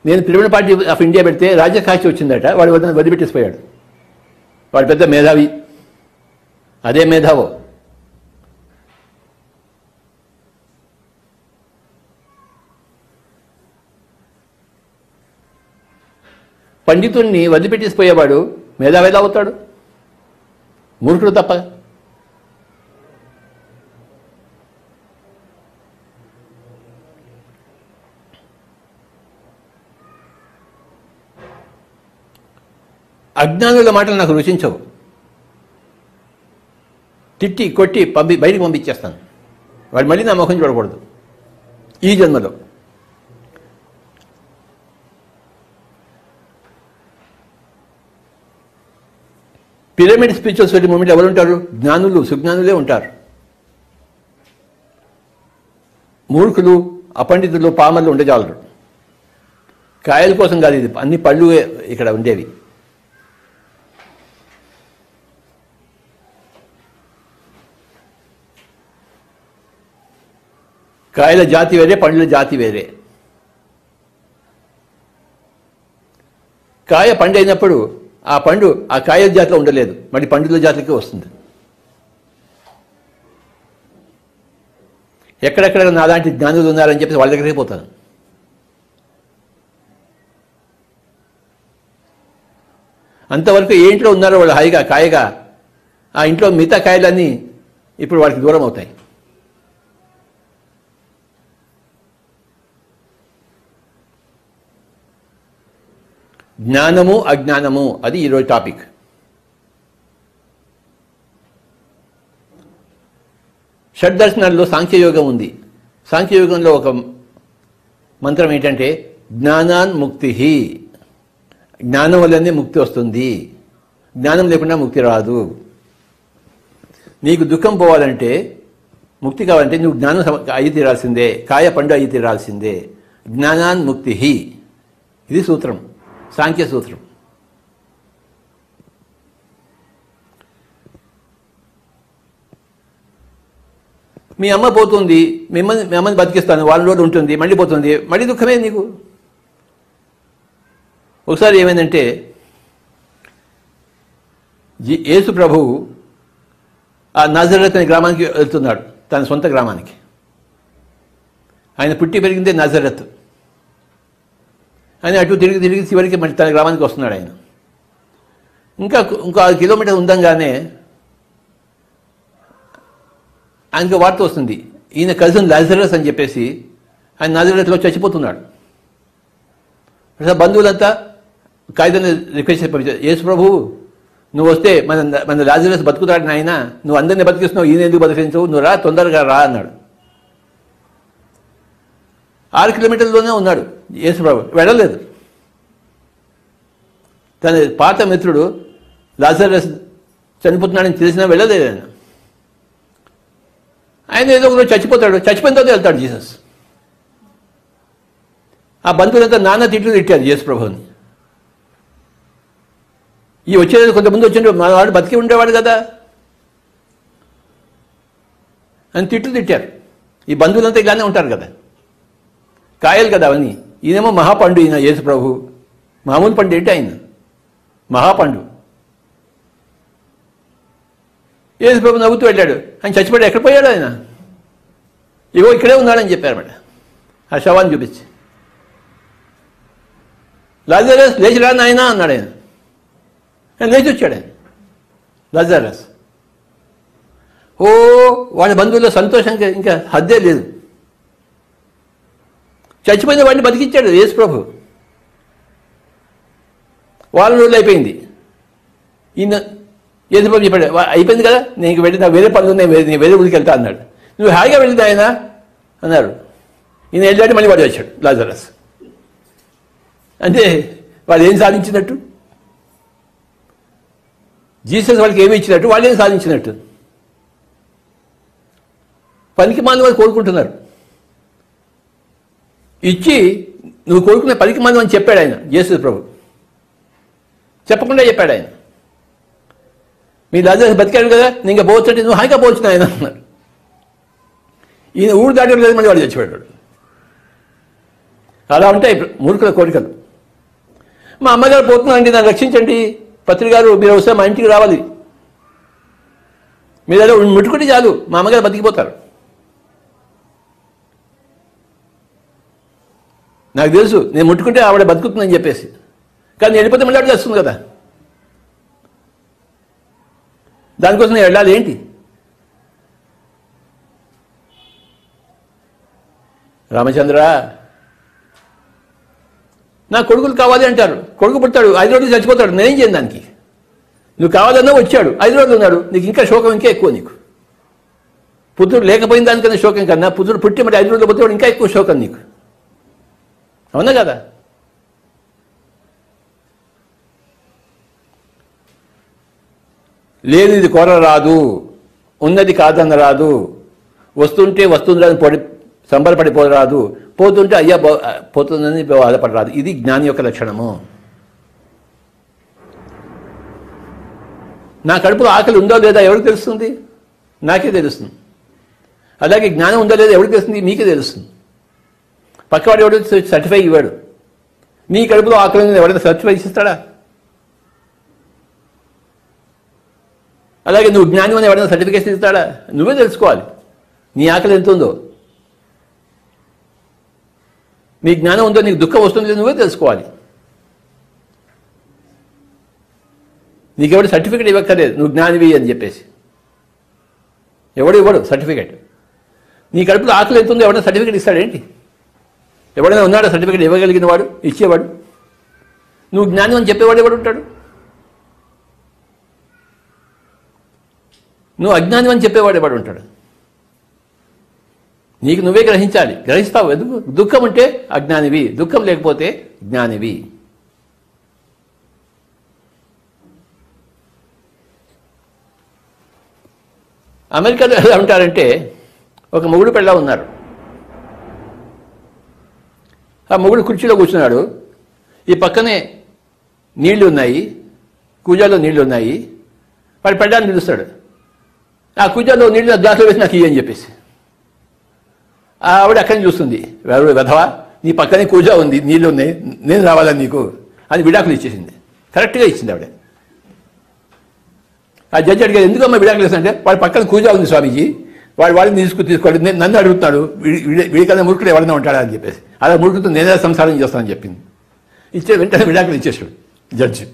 నేను పిరమిడ్ పార్టీ ఆఫ్ ఇండియా పెడితే రాజకాంక్ష వచ్చిందట, వాడు వదిలిపెట్టేసిపోయాడు. వాడు పెద్ద మేధావి, అదే మేధావో. పండితుడిని వదిలిపెట్టేసిపోయేవాడు మేధావేలా అవుతాడు? మూర్ఖుడు తప్ప. అజ్ఞానుల మాటలు నాకు రుచించవు, తిట్టి కొట్టి బయటికి పంపించేస్తాను. వాడు మళ్ళీ నా ముఖం చూడకూడదు ఈ జన్మలో. పిరమిడ్ స్పిరిచువల్ సొసైటీ మూమెంట్ ఎవరు ఉంటారు? జ్ఞానులు, సుజ్ఞానులే ఉంటారు. మూర్ఖులు, అపండితులు, పామర్లు ఉండజాలరు. కాయల కోసం కాదు, ఇది అన్ని పళ్ళు ఇక్కడ ఉండేవి. కాయల జాతి వేరే, పండ్ల జాతి వేరే. కాయ పండు అయినప్పుడు ఆ పండు ఆ కాయ జాతిలో ఉండలేదు, మళ్ళీ పండుల జాతికి వస్తుంది. ఎక్కడెక్కడ నాలాంటి జ్ఞానులు ఉన్నారని చెప్పి వాళ్ళ దగ్గరికి పోతాను. అంతవరకు ఏ ఇంట్లో ఉన్నారో వాళ్ళు హాయిగా కాయగా, ఆ ఇంట్లో మిగతా కాయలన్నీ ఇప్పుడు వాళ్ళకి దూరం అవుతాయి. జ్ఞానము అజ్ఞానము, అది ఈరోజు టాపిక్. షడ్దర్శనాల్లో సాంఖ్యయోగం ఉంది. సాంఖ్యయోగంలో ఒక మంత్రం ఏంటంటే జ్ఞానాన్ ముక్తి. జ్ఞానం వల్లనే ముక్తి వస్తుంది, జ్ఞానం లేకుండా ముక్తి రాదు. నీకు దుఃఖం పోవాలంటే, ముక్తి కావాలంటే నువ్వు జ్ఞానం అయి తీరాల్సిందే, కాయ పండు అయి తీరాల్సిందే. జ్ఞానాన్ ముక్తి, ఇది సూత్రం, సాంఖ్య సూత్రం. మీ అమ్మ పోతుంది, మీ అమ్మని బతికిస్తాను, వాళ్ళ రోజు ఉంటుంది, మళ్ళీ పోతుంది, మళ్ళీ దుఃఖమే నీకు. ఒకసారి ఏమైందంటే యేసు ప్రభువు ఆ నజరేత్ అనే గ్రామానికి వెళ్తున్నాడు, తన సొంత గ్రామానికి. ఆయన పుట్టి పెరిగిందే నజరేత్. ఆయన అటు తిరిగి తిరిగి చివరికి మళ్ళీ తన గ్రామానికి వస్తున్నాడు. ఆయన ఇంకో 6 కిలోమీటర్లు ఉండంగానే ఆయనకు వార్త వస్తుంది, ఈయన కజిన్ లాజరస్ అని చెప్పేసి ఆయన నజరేత్లో చచ్చిపోతున్నాడు. బంధువులంతా కాగితాన్ని రిక్వెస్ట్ పంపించారు, యేసు ప్రభు నువ్వు వస్తే మన లాజరస్ బతుకుతాడు నాయన, నువ్వు అందరినీ బతికిస్తున్నావు, ఈయన ఎందుకు బతికించవు, నువ్వు రా, తొందరగా రా అన్నాడు. 6 కిలోమీటర్లలోనే ఉన్నాడు యేసు ప్రభు, వెళ్ళలేదు. తన పాత మిత్రుడు లాజరస్ చనిపోతున్నాడని తెలిసినా వెళ్ళలేదు ఆయన. ఆయన ఏదో ఒకరోజు చచ్చిపోతాడు, చచ్చిపోయిన తర్వాత వెళ్తాడు జీసస్. ఆ బంధువులంతా నాన్న తిట్లు తిట్టారు యేసు ప్రభుని. ఈ వచ్చేది కొంతమంది వచ్చిండ్రు, మన వాడు బతికి ఉండేవాడు కదా అని తిట్లు తిట్టారు. ఈ బంధువులంతా ఇలానే ఉంటారు కదా, కాయలు కదా అవన్నీ. ఈయనేమో మహాపండు, ఈయన యేసు ప్రభు మామూలు పండు ఏంటి, ఆయన మహాపండు. యేసు ప్రభు నవ్వుతూ వెళ్ళాడు. ఆయన చచ్చిపోయాడు, ఎక్కడ పోయాడు ఆయన? ఇగో ఇక్కడే ఉన్నాడని చెప్పారు అన్నమాట, ఆ శవాన్ని చూపించి. లాజరస్ లేచి రా నాయనా అన్నాడు ఆయన. లేచి వచ్చాడు ఆయన లాజరస్. ఓ వాళ్ళ బంధువుల్లో సంతోషంగా ఇంకా హద్దే లేదు. చచ్చిపోయిన వాడిని బతికించాడు యేసు ప్రభు. వాళ్ళ రోజులు అయిపోయింది. ఈయన యేసు ప్రభు చెప్పాడు, అయిపోయింది కదా, నీకు వెళ్ళి నాకు వేరే పనులు ఉన్నాయి, నేను వేరే ఊరికి వెళ్తా అన్నాడు. నువ్వు హాయిగా వెళ్ళింది ఆయన అన్నారు. ఈయన వెళ్ళాడు, మళ్ళీ వాడు వచ్చాడు లాజరస్. అంటే వాళ్ళు ఏం సాధించినట్టు? జీసస్ వాళ్ళకి ఏమి ఇచ్చినట్టు, వాళ్ళు ఏం సాధించినట్టు? పనికి మాలిన వాళ్ళు కోరుకుంటున్నారు. ఇచ్చి నువ్వు కోరుకున్న పనికి మాలిన అని చెప్పాడు ఆయన యేసు ప్రభు. చెప్పకుండా చెప్పాడు ఆయన, మీ లాజరస్ బతికాడు కదా, నేను ఇంకా పోవచ్చంటే నువ్వు హాయిగా పోవచ్చు ఆయన అన్నారు. ఈయన ఊరు దాటాడు కదా, మళ్ళీ వాడు చచ్చిపోయాడు. అలా ఉంటాయి మూర్ఖుల కోరికలు. మా అమ్మగారు పోతున్నానండి, నన్ను రక్షించండి, పత్రిక గారు మీరు ఒకసారి మా ఇంటికి రావాలి, మీరు అలా ముట్టుకుంటే చాలు మా అమ్మగారు బతికిపోతారు. నాకు తెలుసు నేను ముట్టుకుంటే ఆవిడ బతుకుతుందని చెప్పేసి, కానీ నేను వెళ్ళిపోతే మళ్ళీ ఆవిడ చేస్తుంది కదా, దానికోసం నేను వెళ్ళాలి ఏంటి? రామచంద్ర, నా కొడుకులు కావాలి అంటారు. కొడుకు పుడతాడు, 5 రోజులు చచ్చిపోతాడు, నేనేం చేయను దానికి. నువ్వు కావాలన్నా వచ్చాడు, 5 రోజులు ఉన్నాడు, నీకు ఇంకా శోకం ఇంకా ఎక్కువ. నీకు పుత్రుడు లేకపోయిన దానికన్నా శోకం కన్నా పుత్రుడు పుట్టి మరి 5 రోజులు పోతే ఇంకా ఎక్కువ శోకం నీకు. అవునా కదా? లేనిది కోర రాదు, ఉన్నది కాదన్న రాదు, వస్తుంటే వస్తుందని సంబరపడిపోరాదు, పోతుంటే అయ్యా పోతుందని బాధపడరాదు. ఇది జ్ఞాని యొక్క లక్షణము. నా కడుపులో ఆకలి ఉందో లేదా ఎవరికి తెలుస్తుంది? నాకే తెలుస్తుంది. అలాగే జ్ఞానం ఉందో లేదా ఎవరికి తెలుస్తుంది? మీకే తెలుస్తుంది. పక్కవాడు ఎవడు సర్టిఫై ఇవ్వడు. నీ కడుపులో ఆకలి ఉందని ఎవరైనా సర్టిఫై ఇస్తాడా? అలాగే నువ్వు జ్ఞానం అని ఎవరైనా సర్టిఫికేషన్ ఇస్తాడా? నువ్వే తెలుసుకోవాలి నీ ఆకలి ఎంత ఉందో. నీ జ్ఞానం ఉందో, నీకు దుఃఖం వస్తుంది నువ్వే తెలుసుకోవాలి. నీకెవడు సర్టిఫికేట్ ఇవ్వక్కర్లేదు నువ్వు జ్ఞానివి అని చెప్పేసి. ఎవడు ఇవ్వడు సర్టిఫికేట్. నీ కడుపులో ఆకలి ఎంత ఉందో ఎవరైనా సర్టిఫికేట్ ఇస్తాడేంటి? ఎవడైనా ఉన్నాడా సర్టిఫికేట్ ఇవ్వగలిగిన వాడు, ఇచ్చేవాడు? నువ్వు జ్ఞానం అని చెప్పేవాడు ఎవడు ఉంటాడు? నువ్వు అజ్ఞానం అని చెప్పేవాడు ఎవడు ఉంటాడు? నీకు నువ్వే గ్రహించాలి. గ్రహిస్తావు. ఎందుకు? దుఃఖం ఉంటే అజ్ఞానివి, దుఃఖం లేకపోతే జ్ఞానివి. అమెరికాలో ఎలా ఉంటారంటే, ఒక మొగుడు పెళ్ళ ఉన్నారు. ఆ మొగుడు కుర్చీలో కూర్చున్నాడు, ఈ పక్కనే నీళ్లు ఉన్నాయి, కూజాలో నీళ్లు ఉన్నాయి. వాడు పెళ్ళాన్ని పిలుస్తాడు, ఆ కూజాలో నీళ్ళు గ్లాసులో వేసి నాకు ఇయ్యని చెప్పేసి. ఆవిడ అక్కడిని చూస్తుంది, వెధవా నీ పక్కనే కూజా ఉంది, నీళ్ళు ఉన్నాయి, నేను రావాలా నీకు అని విడాకులు ఇచ్చేసింది. కరెక్ట్గా ఇచ్చింది ఆవిడ. ఆ జడ్జి అడిగారు, ఎందుకమ్మా విడాకులు ఇస్తానంటే, వాడి పక్కన కూజా ఉంది స్వామీజీ, వాళ్ళని తీసుకోండి, నేను నన్ను అడుగుతున్నాడు, వీడికన్నా మురుకుడు ఎవరైనా ఉంటాడా అని చెప్పేసి, అలా మురుకుతో నేనే సంసారం చేస్తానని చెప్పింది. ఇచ్చే వెంటనే విడాకులు ఇచ్చేసాడు జడ్జి.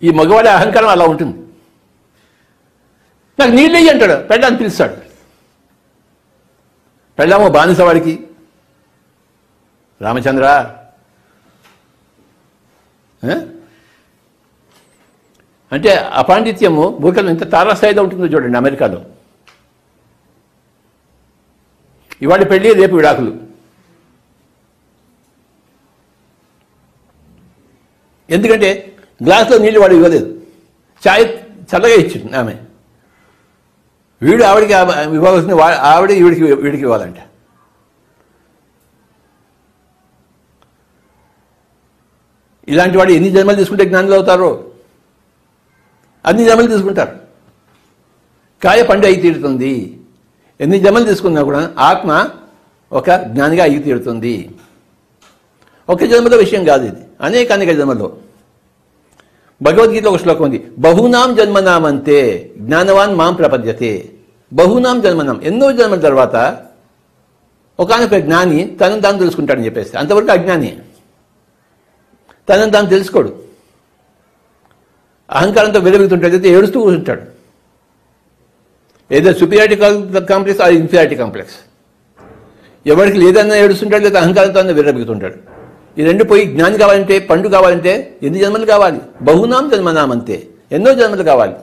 ఈ మగవాడి అహంకారం అలా ఉంటుంది. నాకు నీళ్ళు ఇయ్యి అంటాడు, పెళ్ళాన్ని పిలుస్తాడు. పెళ్ళామో బానిసవాడికి, రామచంద్ర అంటే అపాండిత్యము భూకలం ఎంత తారాస్థాయిలో ఉంటుందో చూడండి. అమెరికాలో ఇవాళ పెళ్ళి, రేపు విడాకులు. ఎందుకంటే గ్లాసులో నీళ్ళు వాడు ఇవ్వలేదు, ఛాయ్ చల్లగా ఇచ్చింది ఆమె. వీడు ఆవిడికి ఇవ్వాల్సింది ఆవిడ వీడికి ఇవ్వాలంట. ఇలాంటి వాడు ఎన్ని జన్మలు తీసుకుంటే జ్ఞానులు అవుతారో అన్ని జన్మలు తీసుకుంటారు. కాయ పండు అయి తీరుతుంది. ఎన్ని జన్మలు తీసుకున్నా కూడా ఆత్మ ఒక జ్ఞానిగా అయి తీరుతుంది. ఒక జన్మలో విషయం కాదు ఇది, అనేక జన్మలో. భగవద్గీతలో ఒక శ్లోకం ఉంది, బహునాం జన్మనామంతే జ్ఞానవాన్ మాం ప్రపద్యతే. బహునాం జన్మనాం, ఎన్నో జన్మల తర్వాత ఒకనొక జ్ఞాని తనను తాను తెలుసుకుంటాడని చెప్పేసి. అంతవరకు అజ్ఞాని తనను తాను తెలుసుకోడు, అహంకారంతో వెలుగుతుంటాడు, అయితే ఏడుస్తూ కూర్చుంటాడు. ఏదో సుపీరియారిటీ కాంప్లెక్స్ అది ఇన్ఫీరియారిటీ కాంప్లెక్స్. ఎవరికి లేదన్నా ఏడుస్తుంటాడు, లేదా అహంకారంతో అన్న విరబెగుతుంటాడు. ఈ రెండు పోయి జ్ఞాని కావాలంటే, పండు కావాలంటే ఎన్ని జన్మలు కావాలి? బహునాం జన్మనామంతే, ఎన్నో జన్మలు కావాలి.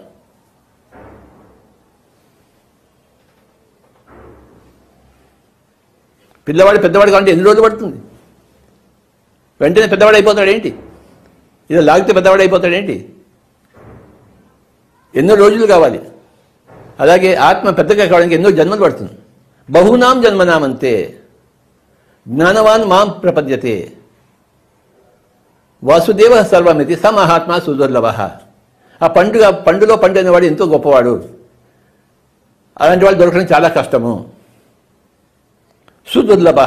పిల్లవాడు పెద్దవాడు కావాలంటే ఎన్ని రోజులు పడుతుంది? వెంటనే పెద్దవాడు అయిపోతాడు ఏంటి? ఇలా లాగితే పెద్దవాడు అయిపోతాడు ఏంటి? ఎన్నో రోజులు కావాలి. అలాగే ఆత్మ పెద్దగా కావడానికి ఎన్నో జన్మలు పడుతుంది. బహునాం జన్మనామంతే జ్ఞానవాన్ మాం ప్రపద్యతే వాసుదేవ సర్వమితి స మహాత్మా సుదుర్లభ. ఆ పండులో పండు అనేవాడు ఎంతో గొప్పవాడు. అలాంటి వాళ్ళు దొరకడం చాలా కష్టము. సుదుర్లభ.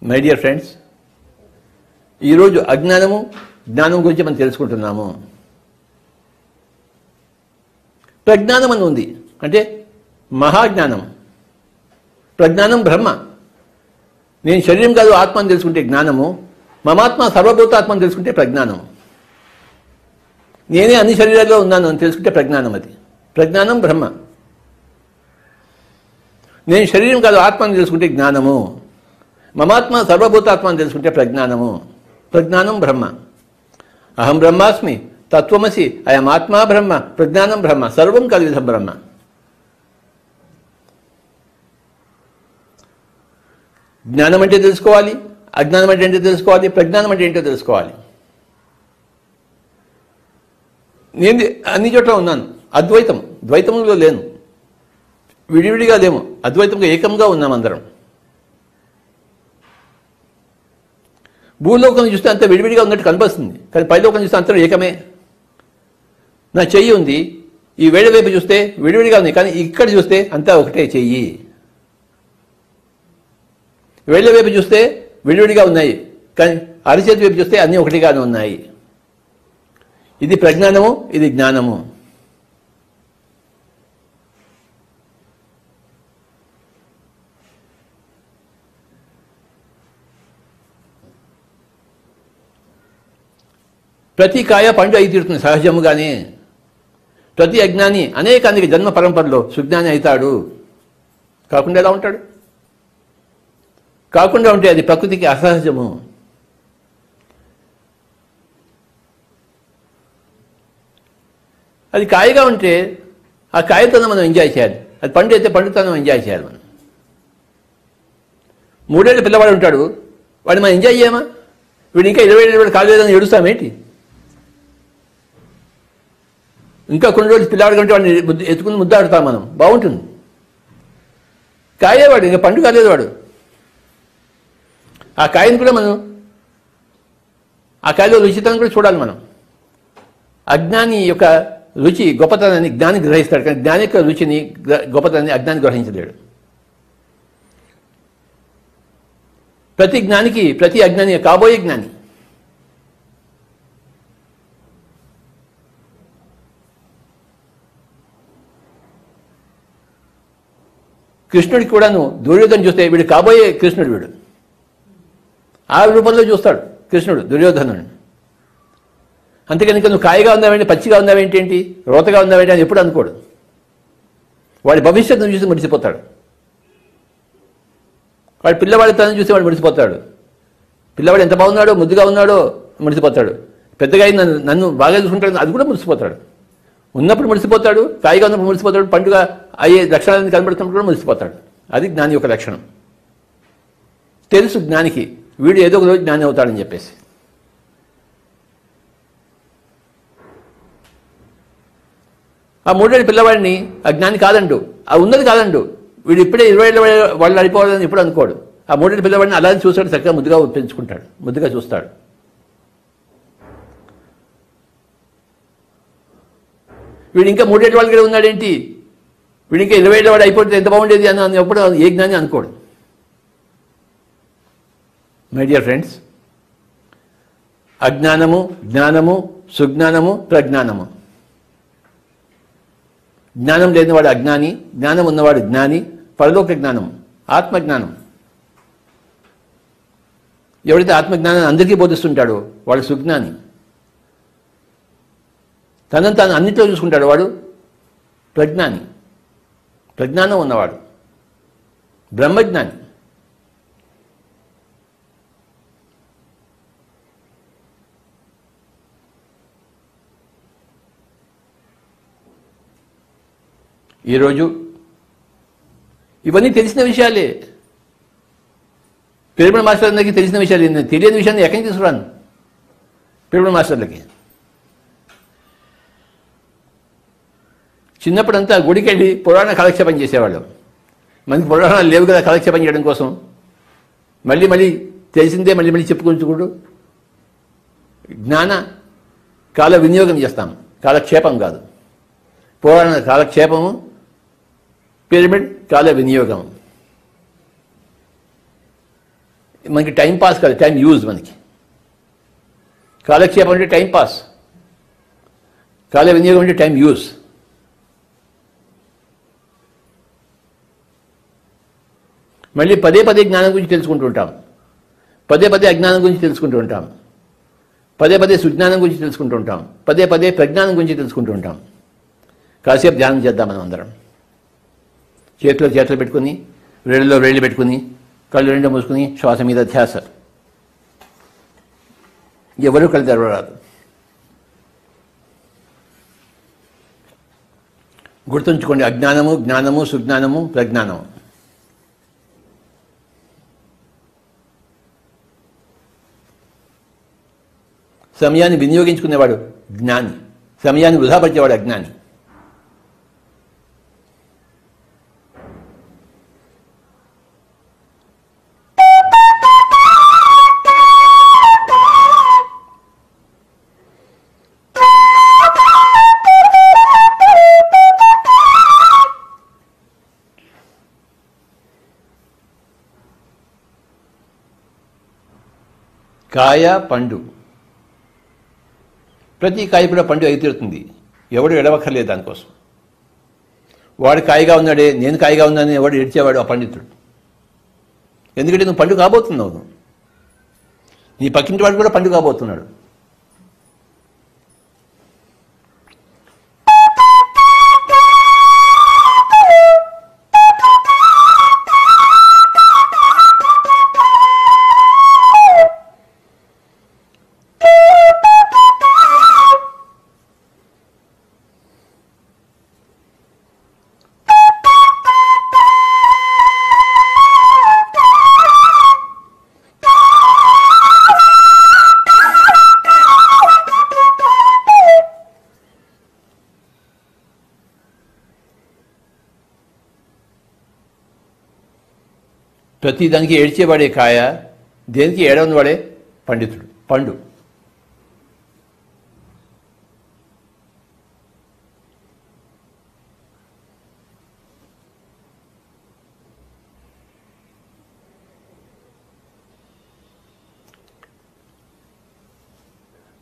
మై డియర్ ఫ్రెండ్స్, ఈరోజు అజ్ఞానము జ్ఞానం గురించి మనం తెలుసుకుంటున్నాము. ప్రజ్ఞానం అని ఉంది, అంటే మహాజ్ఞానం. ప్రజ్ఞానం బ్రహ్మ. నేను శరీరం కాదు ఆత్మని తెలుసుకుంటే జ్ఞానము. మమాత్మ సర్వభూతాత్మని తెలుసుకుంటే ప్రజ్ఞానం. నేనే అన్ని శరీరాల్లో ఉన్నాను అని తెలుసుకుంటే ప్రజ్ఞానం. అది ప్రజ్ఞానం బ్రహ్మ. నేను శరీరం కాదు ఆత్మని తెలుసుకుంటే జ్ఞానము. మమాత్మ సర్వభూతాత్మని తెలుసుకుంటే ప్రజ్ఞానము. ప్రజ్ఞానం బ్రహ్మ. అహం బ్రహ్మాస్మి తత్వమసి అయం ఆత్మా బ్రహ్మ ప్రజ్ఞానం బ్రహ్మ సర్వం కలిగిన బ్రహ్మ. జ్ఞానం అంటే తెలుసుకోవాలి, అజ్ఞానం అంటే ఏంటో తెలుసుకోవాలి, ప్రజ్ఞానం అంటే ఏంటో తెలుసుకోవాలి. నేను అన్ని చోట్ల ఉన్నాను. అద్వైతం, ద్వైతంలో లేను, విడివిడిగా లేము, అద్వైతంగా ఏకంగా ఉన్నాం అందరం. భూలోకం చూస్తే అంత విడివిడిగా ఉన్నట్టు కనిపిస్తుంది, కానీ పైలోకం చూస్తే అంతా ఏకమే. నా చెయ్యి ఉంది, ఈ వేడి వైపు చూస్తే విడివిడిగా ఉంది, కానీ ఇక్కడ చూస్తే అంతా ఒకటే చెయ్యి. వేళ్ళ వైపు చూస్తే విడివిడిగా ఉన్నాయి, కానీ అరిచేతి వైపు చూస్తే అన్నీ ఒకటిగానే ఉన్నాయి. ఇది ప్రజ్ఞానము, ఇది జ్ఞానము. ప్రతి కాయ పండు అయి తీరుతుంది సహజముగానే. ప్రతి అజ్ఞాని అనేక జన్మ పరంపరలో సుజ్ఞాని అవుతాడు. కాకుండా ఎలా ఉంటాడు? కాకుండా ఉంటే అది ప్రకృతికి అసహజము. అది కాయగా ఉంటే ఆ కాయతోనే మనం ఎంజాయ్ చేయాలి. అది పండు అయితే పండుతోనే ఎంజాయ్ చేయాలి. మనం 3 ఏళ్ళ పిల్లవాడు ఉంటాడు, వాడిని మనం ఎంజాయ్ చేయమా? వీడు ఇంకా 20 ఏళ్ళు కాలేదని ఏడుస్తామేంటి? ఇంకా కొన్ని రోజులు పిల్లవాడు కంటే వాడిని ఎత్తుకుని ముద్దాడుతాం మనం, బాగుంటుంది. కాయేవాడు, ఇంకా పండు కాలేదు వాడు. ఆ కాయను కూడా మనం ఆ కాయలో రుచితనం కూడా చూడాలి మనం. అజ్ఞాని యొక్క రుచి గొప్పతనాన్ని జ్ఞాని గ్రహిస్తాడు, కానీ జ్ఞాని యొక్క రుచిని గొప్పతనాన్ని అజ్ఞాని గ్రహించలేడు. ప్రతి జ్ఞానికి ప్రతి అజ్ఞాని కాబోయే జ్ఞాని. కృష్ణుడికి కూడాను దుర్యోధను చూస్తే వీడు కాబోయే కృష్ణుడు, వీడు ఆ రూపంలో చూస్తాడు కృష్ణుడు దుర్యోధనుని. అంతేకాని నువ్వు కాయగా ఉన్నావేంటి, పచ్చిగా ఉన్నావేంటి, ఏంటి రోతగా ఉన్నావేంటి అని ఎప్పుడు అనుకోడు. వాడి భవిష్యత్తును చూసి ముడిసిపోతాడు. వాడి పిల్లవాడి తనని చూసి వాడు ముడిసిపోతాడు. పిల్లవాడు ఎంత బాగున్నాడో, ముద్దుగా ఉన్నాడో ముడిసిపోతాడు. పెద్దగా అయి నన్ను బాగా చూసుకుంటాడు, అది కూడా ముడిసిపోతాడు. ఉన్నప్పుడు ముడిసిపోతాడు, కాయగా ఉన్నప్పుడు ముడిసిపోతాడు, పండుగ అయ్యే లక్షణాలను కనబడుతున్నప్పుడు కూడా ముడిసిపోతాడు. అది జ్ఞాని యొక్క లక్షణం. తెలుసు జ్ఞానికి వీడు ఏదో ఒక రోజు జ్ఞాని అవుతాడని చెప్పేసి. ఆ 3 ఏళ్ళ పిల్లవాడిని ఆ జ్ఞాని కాదండు, ఆ ఉన్నది కాదండు, వీడు ఇప్పుడే 20 ఏళ్ళ వాళ్ళు అయిపోవాలని ఎప్పుడు అనుకోడు. ఆ 3 ఏళ్ళ పిల్లవాడిని అలానే చూస్తాడు, చక్కగా ముద్దుగా పెంచుకుంటాడు, ముద్దుగా చూస్తాడు. వీడు ఇంకా 3 ఏళ్ళ వాళ్ళకి ఉన్నాడేంటి, వీడు ఇంకా 20 ఏళ్ళ వాడు అయిపోతే ఎంత బాగుండేది అని ఎప్పుడు ఏ జ్ఞాని అనుకోడు. మై డియర్ ఫ్రెండ్స్, అజ్ఞానము, జ్ఞానము, సుజ్ఞానము, ప్రజ్ఞానము. జ్ఞానం లేనివాడు అజ్ఞాని, జ్ఞానం ఉన్నవాడు జ్ఞాని. పరలోక జ్ఞానం, ఆత్మజ్ఞానం. ఎవరైతే ఆత్మజ్ఞానాన్ని అందరికీ బోధిస్తుంటాడో వాడు సుజ్ఞాని. తనను తాను అన్నింటిలో చూసుకుంటాడు వాడు ప్రజ్ఞాని. ప్రజ్ఞానం ఉన్నవాడు బ్రహ్మజ్ఞాని. ఈరోజు ఇవన్నీ తెలిసిన విషయాలే. పిరమిడ్ మాస్టర్లకి తెలిసిన విషయాలు, తెలియని విషయాన్ని ఎక్కడి నుంచి తీసుకురాను పిరమిడ్ మాస్టర్లకి. చిన్నప్పుడంతా గుడికి వెళ్ళి పురాణ కాలక్షేపం చేసేవాళ్ళు. మనకి పురాణాలు లేవు కదా కాలక్షేపం చేయడం కోసం. మళ్ళీ మళ్ళీ తెలిసిందే మళ్ళీ మళ్ళీ చెప్పుకుంటూ జ్ఞాన కాల వినియోగం చేస్తాం, కాలక్షేపం కాదు. పురాణ కాలక్షేపము, పిరమిడ్ కాల వినియోగం. మనకి టైం పాస్ కాదు, టైం యూజ్. మనకి కాలక్షేపం అంటే టైం పాస్, కాల వినియోగం అంటే టైం యూజ్. మళ్ళీ పదే పదే జ్ఞానం గురించి తెలుసుకుంటూ ఉంటాం, పదే పదే అజ్ఞానం గురించి తెలుసుకుంటూ ఉంటాం, పదే పదే సుజ్ఞానం గురించి తెలుసుకుంటూ ఉంటాం, పదే పదే ప్రజ్ఞానం గురించి తెలుసుకుంటూ ఉంటాం. కాసేపు ధ్యానం చేద్దాం మనం అందరం. చేతిలో చేతులు పెట్టుకుని, వేళ్ళలో వేళ్ళు పెట్టుకుని, కళ్ళు రెండు మూసుకుని, శ్వాస మీద ధ్యాస. ఎవరూ కళ్ళు తెరవరాదు. గుర్తుంచుకోండి, అజ్ఞానము, జ్ఞానము, సుజ్ఞానము, ప్రజ్ఞానము. సమయాన్ని వినియోగించుకునేవాడు జ్ఞాని, సమయాన్ని వృధాపరిచేవాడు అజ్ఞాని. కాయ పండు, ప్రతి కాయ కూడా పండు అయి తీరుతుంది. ఎవడు ఎడవక్కర్లేదు దానికోసం. వాడు కాయగా ఉన్నాడే, నేను కాయగా ఉన్నానని ఎవడు ఏడ్చేవాడు ఆ పండితుడు. ఎందుకంటే నువ్వు పండు కాబోతున్నావు, నీ పక్కింటి వాడు కూడా పండు కాబోతున్నాడు. ప్రతి దానికి ఏడ్చేవాడే కాయ, దేనికి ఏడవని వాడే పండితుడు, పండు.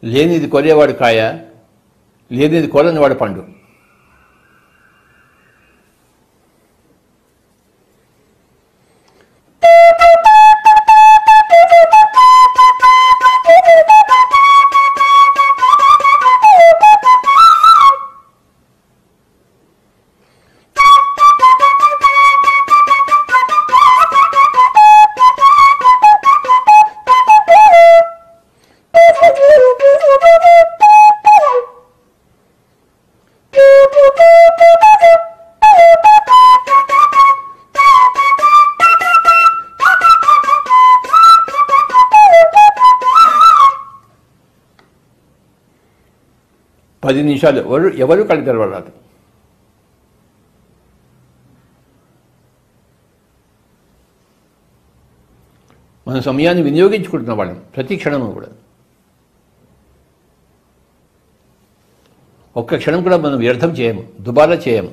లేనిది కొనేవాడు కాయ, లేనిది కొననివాడు పండు. పది నిమిషాలు ఎవరు కళ్ళు తెరవరాదు. మన సమయాన్ని వినియోగించుకుంటున్న వాళ్ళం ప్రతి క్షణము కూడా. ఒక్క క్షణం కూడా మనం వ్యర్థం చేయము, దుబారా చేయము.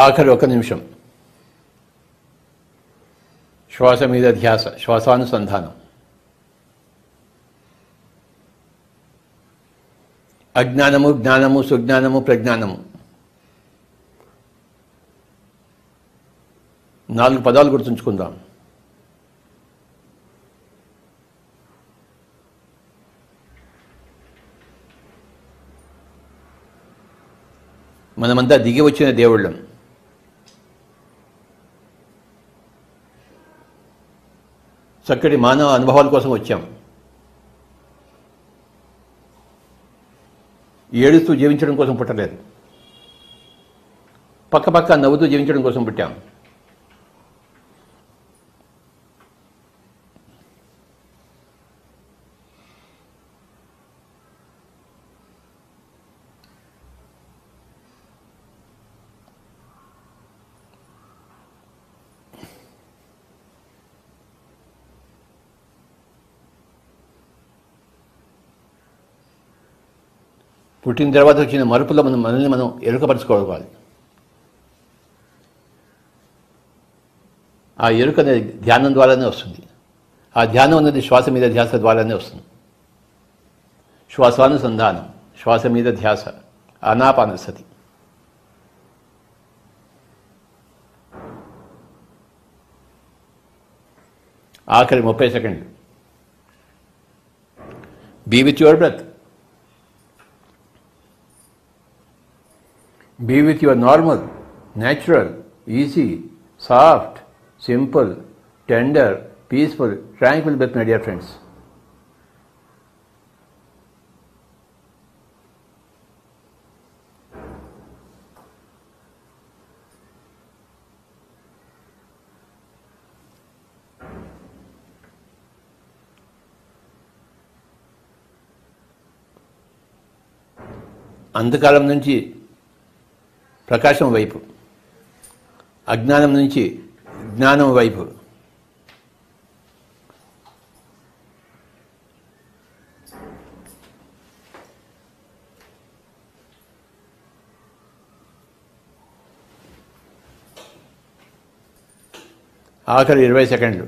ఆఖరి 1 నిమిషం శ్వాస మీద ధ్యాస, శ్వాసానుసంధానం. అజ్ఞానము, జ్ఞానము, సుజ్ఞానము, ప్రజ్ఞానము 4 పదాలు గుర్తుంచుకుందాం. మనమంతా దిగి వచ్చిన దేవుళ్ళం. చక్కటి మానవ అనుభవాల కోసం వచ్చాం. ఏడుస్తూ జీవించడం కోసం పుట్టలేదు. పక్క నవ్వుతూ జీవించడం కోసం పుట్టాం. పుట్టిన తర్వాత వచ్చిన మరుపులో మనల్ని మనం ఎరుకపరచుకోవాలి. ఆ ఎరుక అనేది ధ్యానం ద్వారానే వస్తుంది. ఆ ధ్యానం అనేది శ్వాస మీద ధ్యాస ద్వారానే వస్తుంది. శ్వాసానుసంధానం, శ్వాస మీద ధ్యాస, ఆనాపానసతి. ఆఖరి 30 సెకండ్లు. Be with your breath. Be with your normal, natural, easy, soft, simple, tender, peaceful, tranquil breath, my dear friends. అంధకారం నుంచి ప్రకాశం వైపు, అజ్ఞానం నుంచి జ్ఞానం వైపు, ఆఖరి 20 సెకండ్లు.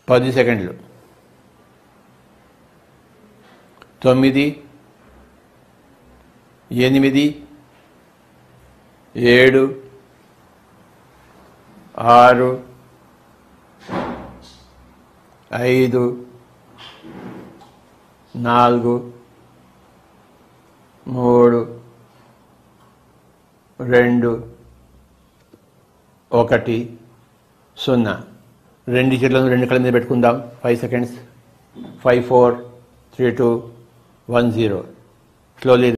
పది సెకండ్లు. 9, 8, 7, 6, 5, 4, 3, 2, 1, 0. 2 చేతులను 2 కళ్ళ మీద పెట్టుకుందాం. 5 seconds. 5, 4, 3, 2, 1, 0. స్లోలీ